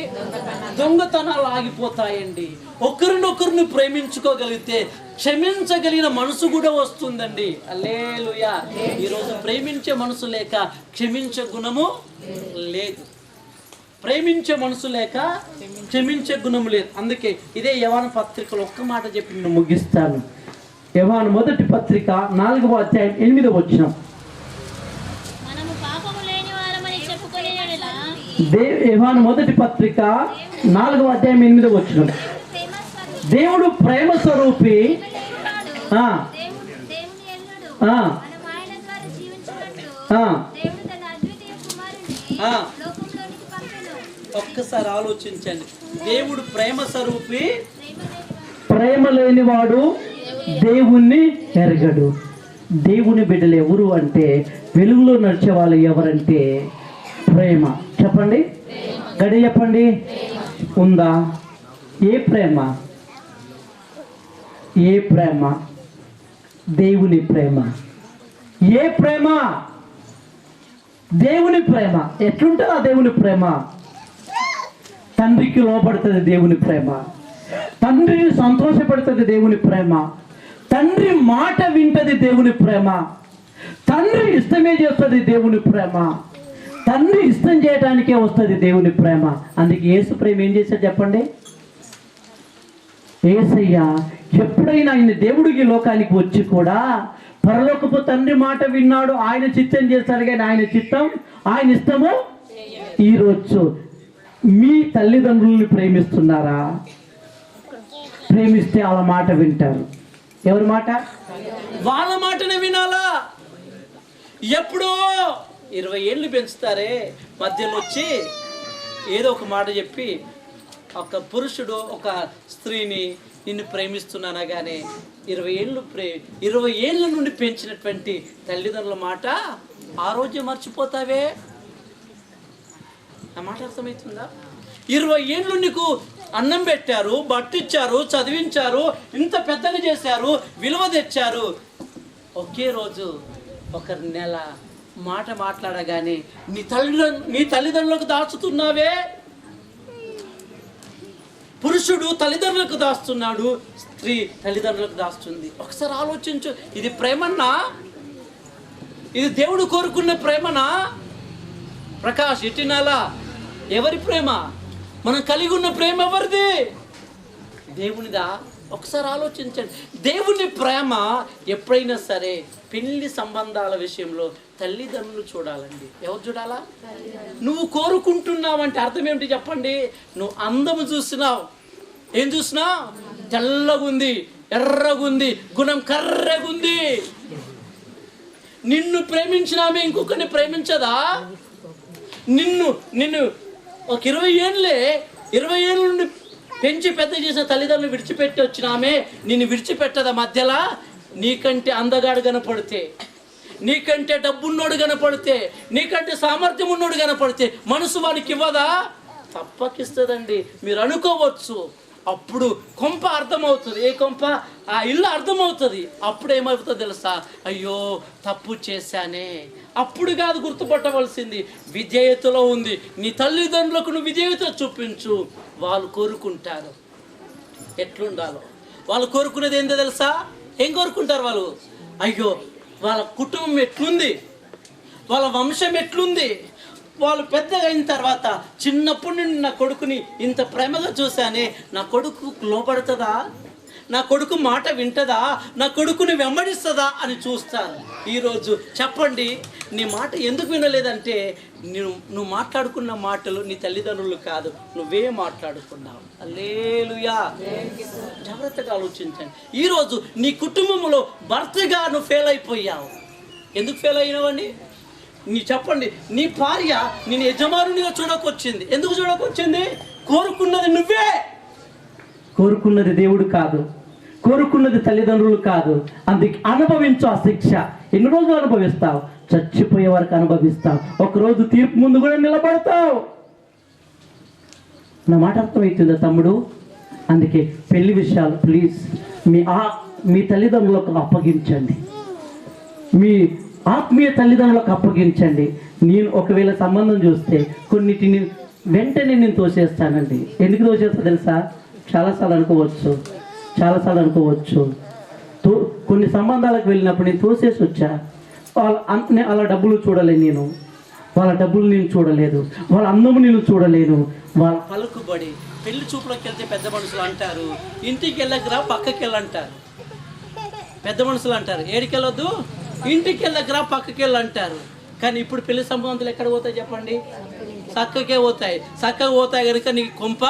దొంగతనాలు ఆగిపోతాయండి. ఒకరినొకరిని ప్రేమించుకోగలిగితే క్షమించగలిగిన మనసు కూడా వస్తుందండి. హల్లెలూయా. ఈరోజు ప్రేమించే మనసు లేక క్షమించే గుణము లేదు. ప్రేమించే మనసు లేక క్షమించే గుణము లేదు. అందుకే ఇదే యోహాను పత్రికలో ఒక్క మాట చెప్పి నేను ముగిస్తాను. యోహాను మొదటి పత్రిక 4వ అధ్యాయం 8వ వచనం. మనము పాపము లేని వారమని చెప్పుకునే యెడల యోహాను మొదటి పత్రిక 4వ అధ్యాయం 8వ వచనం. దేవుడు ప్రేమ స్వరూపి. ఆ, ఆ, ఆ. ఒక్కసారి ఆలోచించండి. దేవుడు ప్రేమ స్వరూపి. ప్రేమ లేనివాడు దేవుణ్ణి ఎరగడు. దేవుని బిడ్డలు ఎవరు అంటే, వెలుగులో నడిచే వాళ్ళు ఎవరంటే ప్రేమ. చెప్పండి, గడి చెప్పండి. ఉందా? ఏ ప్రేమ? ఏ ప్రేమ? దేవుని ప్రేమ. ఏ ప్రేమ? దేవుని ప్రేమ. ఎట్లుంటుందా దేవుని ప్రేమ? తండ్రికి లోపడుతుంది దేవుని ప్రేమ, తండ్రిని సంతోషపడుతుంది దేవుని ప్రేమ, తండ్రి మాట వింటది దేవుని ప్రేమ, తండ్రి ఇష్టమే చేస్తుంది దేవుని ప్రేమ, తండ్రి ఇష్టం చేయడానికే వస్తుంది దేవుని ప్రేమ. అందుకే యేసు ప్రేమ ఏం చేశాడు చెప్పండి? యేసయ్య ఎప్పుడైనా ఆయన దేవుడు ఈ లోకానికి వచ్చి కూడా పరలోకపు తండ్రి మాట విన్నాడు, ఆయన చిత్తం చేస్తాడు. కానీ ఆయన చిత్తం, ఆయన ఇష్టము. ఈరోజు మీ తల్లిదండ్రుల్ని ప్రేమిస్తున్నారా? ప్రేమిస్తే వాళ్ళ మాట వింటారు. ఎవరి మాట? వాళ్ళ మాటనే వినాలా? ఎప్పుడో 20 ఏళ్ళు పెంచుతారే, మధ్యలో వచ్చి ఏదో ఒక మాట చెప్పి ఒక పురుషుడు ఒక స్త్రీని నిన్ను ప్రేమిస్తున్నానా కానీ 20 ఏళ్ళ నుండి పెంచినటువంటి తల్లిదండ్రుల మాట ఆ రోజే మర్చిపోతావే. ఆ మాట అర్థమవుతుందా? 20 ఏళ్ళు నీకు అన్నం పెట్టారు, బట్టిచ్చారు, చదివించారు, ఇంత పెద్దగా చేశారు, విలువ తెచ్చారు. ఒకే రోజు ఒక నెల మాట మాట్లాడగానే నీ తల్లిదండ్రులకు దాచుతున్నావే. పురుషుడు తల్లిదండ్రులకు దాస్తున్నాడు, స్త్రీ తల్లిదండ్రులకు దాస్తుంది. ఒకసారి ఆలోచించు, ఇది ప్రేమన్నా? ఇది దేవుడు కోరుకున్న ప్రేమనా? ప్రకాష్ ఇటినాలా? ఎవరి ప్రేమ? మనం కలిగి ఉన్న ప్రేమ ఎవరిది? దేవునిదా? ఒకసారి ఆలోచించండి. దేవుని ప్రేమ ఎప్పుడైనా సరే పెళ్లి సంబంధాల విషయంలో తల్లిదండ్రులు చూడాలండి. ఎవరు చూడాలా? నువ్వు కోరుకుంటున్నావంటే అర్థం ఏమిటి చెప్పండి? నువ్వు అందము చూస్తున్నావు. ఏం చూసినావు? తెల్లగుంది, ఎర్రగుంది, గుణం కర్రగుంది. నిన్ను ప్రేమించినామే ఇంకొకరిని ప్రేమించదా? నిన్ను ఒక 20 ఏళ్ళ నుండి పెంచి పెద్ద చేసిన తల్లిదండ్రులు విడిచిపెట్టి వచ్చినామే, నిన్ను విడిచిపెట్టదా మధ్యలా? నీకంటే అందగాడు కనపడితే, నీకంటే డబ్బున్నోడు కనపడితే, నీకంటే సామర్థ్యం ఉన్నోడు కనపడితే మనసు వానికి ఇవ్వదా? తప్పకిస్తుందండి. మీరు అనుకోవచ్చు, అప్పుడు కొంప అర్థమవుతుంది. ఏ కొంప? ఆ ఇల్లు అర్థమవుతుంది. అప్పుడు ఏమవుతుందో తెలుసా? అయ్యో తప్పు చేశానే. అప్పుడు కాదు గుర్తుపట్టవలసింది, విధేయతలో ఉంది. నీ తల్లిదండ్రులకు నువ్వు విధేయత చూపించు, వాళ్ళు కోరుకుంటారు. ఎట్లుండాలో వాళ్ళు కోరుకునేది ఏందో తెలుసా? ఏం కోరుకుంటారు వాళ్ళు? అయ్యో వాళ్ళ కుటుంబం ఎట్లుంది, వాళ్ళ వంశం ఎట్లుంది, వాళ్ళు పెద్దగా అయిన తర్వాత చిన్నప్పటి నుండి నా కొడుకుని ఇంత ప్రేమగా చూశానే, నా కొడుకు లోపడుతుందా, నా కొడుకు మాట వింటదా, నా కొడుకుని వెంబడిస్తుందా అని చూస్తాను. ఈరోజు చెప్పండి, నీ మాట ఎందుకు వినలేదంటే నువ్వు మాట్లాడుకున్న మాటలు నీ తల్లిదండ్రులు కాదు, నువ్వే మాట్లాడుకున్నావు. హల్లెలూయా. జాగ్రత్తగా ఆలోచించండి. ఈరోజు నీ కుటుంబంలో భర్తగా నువ్వు ఫెయిల్ అయిపోయావు. ఎందుకు ఫెయిల్ అయినావండి? చెప్పండి. నీ భార్య నేను యజమానునిగా చూడకొచ్చింది. ఎందుకు చూడకొచ్చింది? కోరుకున్నది నువ్వే. కోరుకున్నది దేవుడు కాదు, కోరుకున్నది తల్లిదండ్రులు కాదు. అందుకే అనుభవించు ఆ శిక్ష. ఎన్ని రోజులు అనుభవిస్తావు? చచ్చిపోయే వరకు అనుభవిస్తావు. ఒకరోజు తీర్పు ముందు కూడా నిలబడతావు. నా మాట అర్థమవుతుందా తమ్ముడు? అందుకే పెళ్లి విషయాలు ప్లీజ్ మీ తల్లిదండ్రులకు అప్పగించండి, మీ ఆత్మీయ తల్లిదండ్రులకు అప్పగించండి. నేను ఒకవేళ సంబంధం చూస్తే కొన్నిటిని వెంటనే నేను తోసేస్తానండి. ఎందుకు తోసేస్తా తెలుసా? చాలాసార్లు అనుకోవచ్చు కొన్ని సంబంధాలకు వెళ్ళినప్పుడు నేను తోసేసి వచ్చా. అలా డబ్బులు చూడలేను నేను, వాళ్ళ డబ్బులు నేను చూడలేదు, వాళ్ళ అందము నేను చూడలేను. వాళ్ళ పలుకుబడి పెళ్లి చూపులోకి వెళ్తే పెద్ద మనుషులు అంటారు, ఇంటికి వెళ్ళకరా పక్కకి వెళ్ళంటారు. పెద్ద మనుషులు అంటారు ఏడికి వెళ్ళొద్దు, ఇంటికి వెళ్ళకరా పక్కకి వెళ్ళంటారు. కానీ ఇప్పుడు పెళ్లి సంబంధాలు ఎక్కడ పోతాయి చెప్పండి? చక్కకే పోతాయి. చక్కగా పోతాయి కనుక నీకు కొంప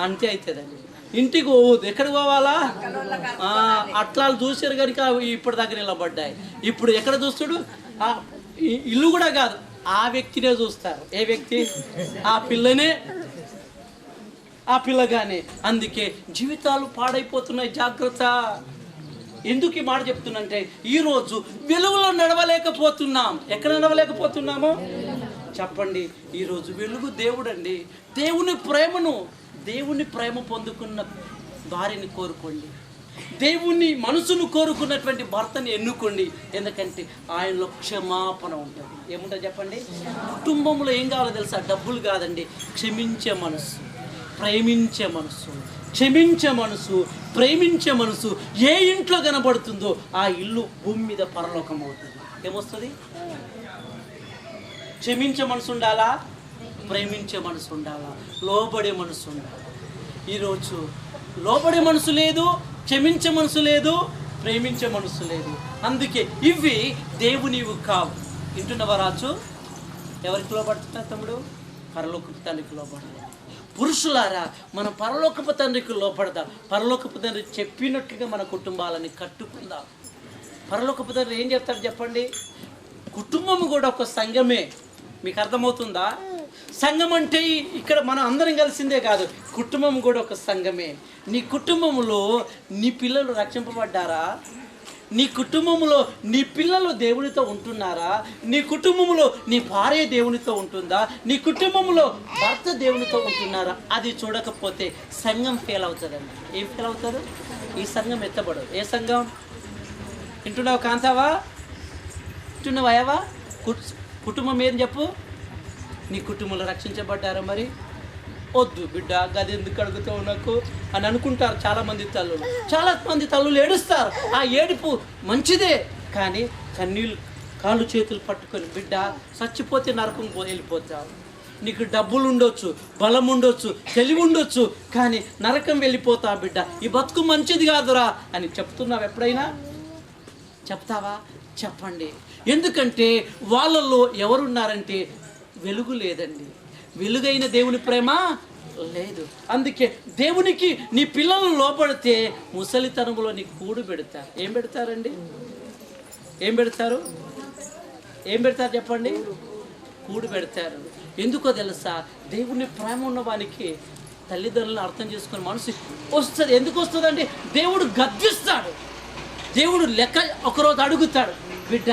అంతే అవుతుందండి. ఇంటికి పోవద్దు. ఎక్కడికి పోవాలా? అట్లా చూసారు కనుక ఇప్పటి దగ్గర నిలబడ్డాయి. ఇప్పుడు ఎక్కడ చూస్తుడు? ఇల్లు కూడా కాదు, ఆ వ్యక్తినే చూస్తారు. ఏ వ్యక్తి? ఆ పిల్లనే, ఆ పిల్లగానే. అందుకే జీవితాలు పాడైపోతున్నాయి. జాగ్రత్త. ఎందుకు ఈ మాట చెప్తున్నంటే ఈరోజు వెలుగులో నడవలేకపోతున్నాం. ఎక్కడ నడవలేకపోతున్నాము చెప్పండి? ఈరోజు వెలుగు దేవుడండి. దేవుని ప్రేమ పొందుకున్న భార్యని కోరుకోండి. దేవుని మనసును కోరుకున్నటువంటి భర్తని ఎన్నుకోండి. ఎందుకంటే ఆయనలో క్షమాపణ ఉంటుంది. ఏముంటుంది చెప్పండి? కుటుంబంలో ఏం కావాలో తెలుసా? డబ్బులు కాదండి, క్షమించే మనసు, ప్రేమించే మనసు, క్షమించే మనసు, ప్రేమించే మనసు ఏ ఇంట్లో కనబడుతుందో ఆ ఇల్లు భూమి మీద పరలోకం అవుతుంది. ఏమొస్తుంది? క్షమించే మనసు ఉండాలా, ప్రేమించే మనసు ఉండాలా, లోబడే మనసు ఉండాలి. ఈరోజు లోబడే మనసు లేదు, క్షమించే మనసు లేదు, ప్రేమించే మనసు లేదు. అందుకే ఇవి దేవునివి కావు. వింటున్నవా రాజు? ఎవరికి లోబడుతున్నారు తమ్ముడు? పరలోకపు తండ్రికి లోబడాలి. పురుషులారా, మన పరలోకపు తండ్రికి లోపడదాం. పరలోకపు తండ్రి చెప్పినట్టుగా మన కుటుంబాలని కట్టుకుందాం. పరలోకపు తండ్రి ఏం చెప్తాడు చెప్పండి? కుటుంబం కూడా ఒక సంఘమే. మీకు అర్థమవుతుందా? సంఘం అంటే ఇక్కడ మనం అందరం కలిసిందే కాదు, కుటుంబం కూడా ఒక సంఘమే. నీ కుటుంబంలో నీ పిల్లలు రక్షింపబడ్డారా? నీ కుటుంబంలో నీ పిల్లలు దేవునితో ఉంటున్నారా? నీ కుటుంబంలో నీ భార్య దేవునితో ఉంటుందా? నీ కుటుంబంలో భర్త దేవునితో ఉంటున్నారా? అది చూడకపోతే సంఘం ఫెయిల్ అవుతుందండి. ఏం ఫెయిల్ అవుతారు? ఈ సంఘం ఎత్తబడదు. ఏ సంఘం? వింటున్నావు కాంతావా? వింటున్నావా అయ్యవా? కుటుంబం ఏం చెప్పు? నీ కుటుంబంలో రక్షించబడ్డారా? మరి వద్దు బిడ్డ, గది ఎందుకు అడుగుతావు నాకు అని అనుకుంటారు చాలామంది తల్లులు. చాలామంది తల్లులు ఏడుస్తారు. ఆ ఏడుపు మంచిదే, కానీ కన్నీళ్ళు కాళ్ళు చేతులు పట్టుకొని బిడ్డ చచ్చిపోతే నరకం వెళ్ళిపోతావు. నీకు డబ్బులు ఉండొచ్చు, బలం ఉండొచ్చు, తెలివి ఉండొచ్చు, కానీ నరకం వెళ్ళిపోతావు బిడ్డ. ఈ బతుకు మంచిది కాదురా అని చెప్తున్నావు. ఎప్పుడైనా చెప్తావా? చెప్పండి. ఎందుకంటే వాళ్ళల్లో ఎవరున్నారంటే వెలుగు లేదండి. వెలుగైన దేవుని ప్రేమ లేదు. అందుకే దేవునికి నీ పిల్లలను లోపడితే ముసలితనంలో నీ కూడు పెడతారు. ఏం పెడతారండి? ఏం పెడతారు చెప్పండి? కూడు పెడతారు. ఎందుకో తెలుసా? దేవుని ప్రేమ ఉన్న వానికి తల్లిదండ్రులను అర్థం చేసుకుని మనసు వస్తుంది. ఎందుకు వస్తుందండి? దేవుడు గద్దిస్తాడు. దేవుడు లెక్క ఒకరోజు అడుగుతాడు, బిడ్డ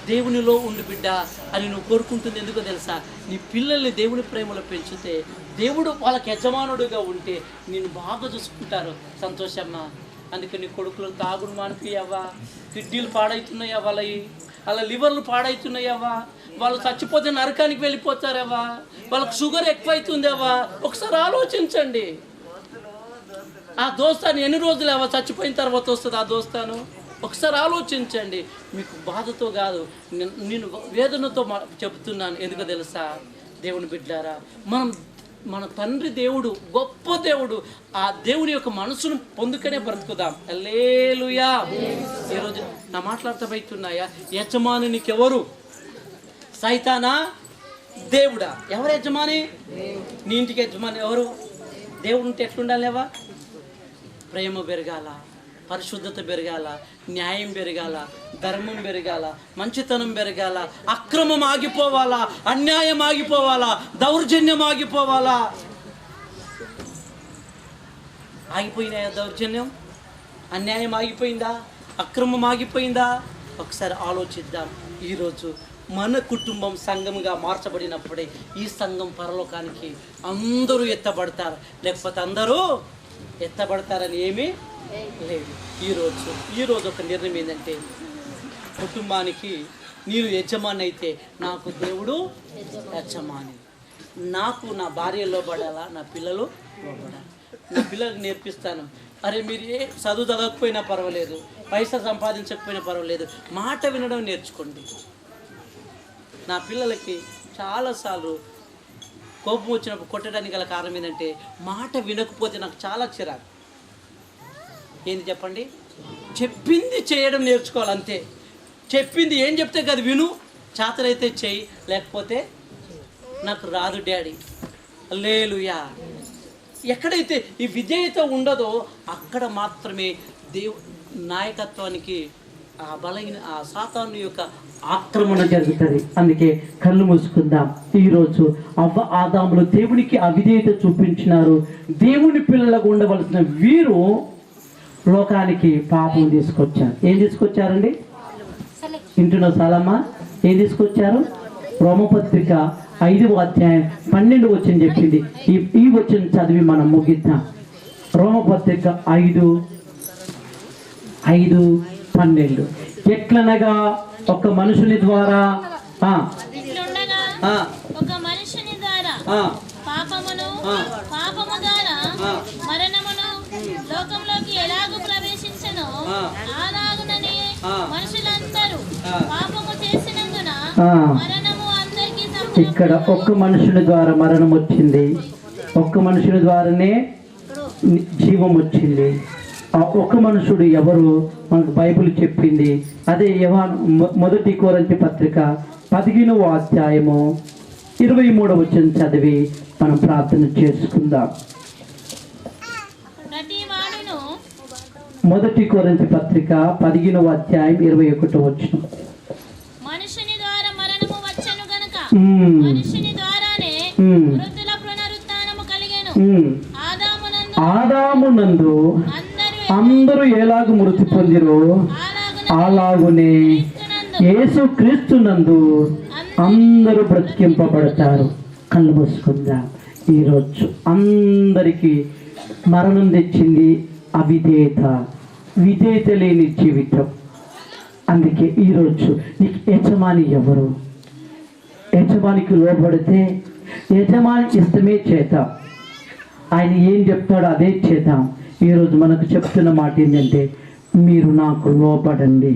దేవునిలో ఉండు బిడ్డ అని నువ్వు కోరుకుంటుంది. ఎందుకో తెలుసా? నీ పిల్లల్ని దేవుని ప్రేమలో పెంచితే, దేవుడు వాళ్ళకి యజమానుడుగా ఉంటే నేను బాగా చూసుకుంటారు. సంతోషమ్మా. అందుకే నీ కొడుకులు తాగుడు మానిపోయావా? కిడ్నీలు పాడవుతున్నాయా? వాళ్ళవి అలా లివర్లు పాడవుతున్నాయవా? వాళ్ళు చచ్చిపోతే నరకానికి వెళ్ళిపోతారవా? వాళ్ళకి షుగర్ ఎక్కువైతుందేవా? ఒకసారి ఆలోచించండి. ఆ దోస్తాను ఎన్ని రోజులు ఏవా చచ్చిపోయిన తర్వాత వస్తుంది ఆ దోస్తాను? ఒకసారి ఆలోచించండి. మీకు బాధతో కాదు, నేను వేదనతో చెబుతున్నాను. ఎందుకో తెలుసా? దేవుని బిడ్డారా, మన తండ్రి దేవుడు గొప్ప దేవుడు. ఆ దేవుని యొక్క మనసును పొందుకనే బ్రతుకుదాం. హల్లెలూయా. ఈరోజు నా మాట్లాడతాబోతున్నాయా? యజమాని నీకెవరు? సైతానా? దేవుడా? ఎవరు యజమాని? నీ ఇంటికి యజమాని ఎవరు? దేవుడు ఉంటే ఎట్లుండాలేవా? ప్రేమ పెరగాల, పరిశుద్ధత పెరగాల, న్యాయం పెరగాల, ధర్మం పెరగాల, మంచితనం పెరగాల, అక్రమం ఆగిపోవాలా, అన్యాయం ఆగిపోవాలా, దౌర్జన్యం ఆగిపోవాలా. ఆగిపోయినాయా దౌర్జన్యం? అన్యాయం ఆగిపోయిందా? అక్రమం ఆగిపోయిందా? ఒకసారి ఆలోచిద్దాం. ఈరోజు మన కుటుంబం సంఘముగా మార్చబడినప్పుడే ఈ సంఘం పరలోకానికి అందరూ ఎత్తబడతారు. లేకపోతే అందరూ ఎత్తబడతారని ఏమీ లేదు. ఈరోజు ఒక నిర్ణయం ఏంటంటే, కుటుంబానికి నేను యజమాని అయితే నాకు దేవుడు యజమాని. నాకు నా భార్య లోబడాలా, నా పిల్లలు లోబడాలి. నా పిల్లలకు నేర్పిస్తాను. అరే మీరు చదువు చదవకపోయినా పర్వాలేదు, పైసా సంపాదించకపోయినా పర్వాలేదు, మాట వినడం నేర్చుకోండి. నా పిల్లలకి చాలాసార్లు కోపం వచ్చినప్పుడు కొట్టడానికి గల కారణం ఏంటంటే, మాట వినకపోతే నాకు చాలా చిరాకు. ఏంది చెప్పండి? చెప్పింది చేయడం నేర్చుకోవాలి అంతే. చెప్పింది ఏం చెప్తే కదా విను, చేతనైతే చెయ్యి, లేకపోతే నాకు రాదు డాడీ. హల్లెలూయా. ఎక్కడైతే ఈ విధేయత ఉండదో అక్కడ మాత్రమే నాయకత్వానికి ఆ సాతాను యొక్క ఆక్రమణ జరుగుతుంది. అందుకే కళ్ళు మూసుకుందాం. ఈరోజు అవ్వ ఆదాములు దేవునికి అవిధేయత చూపించినారు. దేవుని పిల్లలకు ఉండవలసిన వీరు లోకానికి పాపం తీసుకొచ్చారు. ఏం తీసుకొచ్చారండి? ఇంటున్న సాలమ్మ ఏం తీసుకొచ్చారు? రోమపత్రిక 5వ అధ్యాయం 12 వచనం చెప్పింది. ఈ వచనం చదివి మనం ముగిద్దాం. రోమపత్రిక 5:12 ఎట్లనగా ఒక మనుషుని ద్వారా ఒక మనుషుని ద్వారా పాపము ద్వారా మరణమును లోకంలోకి ఎలాగూ ప్రవేశించెనో అలాగుననే మనుషులందరూ పాపము చేసినందున మరణము అందరికీ ఇక్కడ ఒక్క మనుషుని ద్వారా మరణం వచ్చింది, ఒక్క మనుషుని ద్వారానే జీవం వచ్చింది. ఆ ఒక్క మనుషుడు ఎవరు? మనకు బైబిల్ చెప్పింది. అదే మొదటి కొరింథీ పత్రిక 15వ అధ్యాయము 23వ వచనం చదివి మనం ప్రార్థన చేసుకుందాం. మొదటి కొరింథీ పత్రిక 15వ అధ్యాయం 21వ వచనం. మనుషుని ద్వారా మరణము వచ్చెను గనుక మనుషుని ద్వారానే మృతుల పునరుత్థానము కలిగెను. ఆదామునందు అందరూ ఎలాగ మృతి పొందిరో అలాగునే యేసుక్రీస్తునందు అందరూ బ్రతికింపబడతారు. కళ్ళు మూసుకుందాం. ఈరోజు అందరికీ మరణం తెచ్చింది అవిధేయత, విధేయత లేని జీవితం. అందుకే ఈరోజు నీకు యజమాని ఎవరు? యజమానికి లోబడితే యజమాని ఇష్టమే చేద్దాం. ఆయన ఏం చెప్తాడో అదే చేద్దాం. ఈరోజు మనకు చెప్తున్న మాట ఏంటంటే, మీరు నాకు లోబడండి.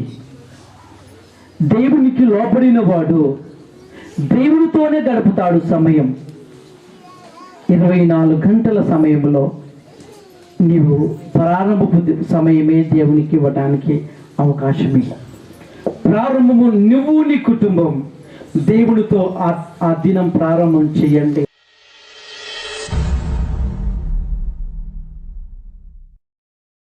దేవునికి లోబడిన వాడు దేవుడితోనే గడుపుతాడు సమయం. 24 గంటల సమయంలో నీవు ప్రారంభపు సమయమే దేవునికి ఇవ్వడానికి అవకాశమే. ప్రారంభము నువ్వు నీ కుటుంబం దేవుడితో ఆ దినం ప్రారంభం చేయండి.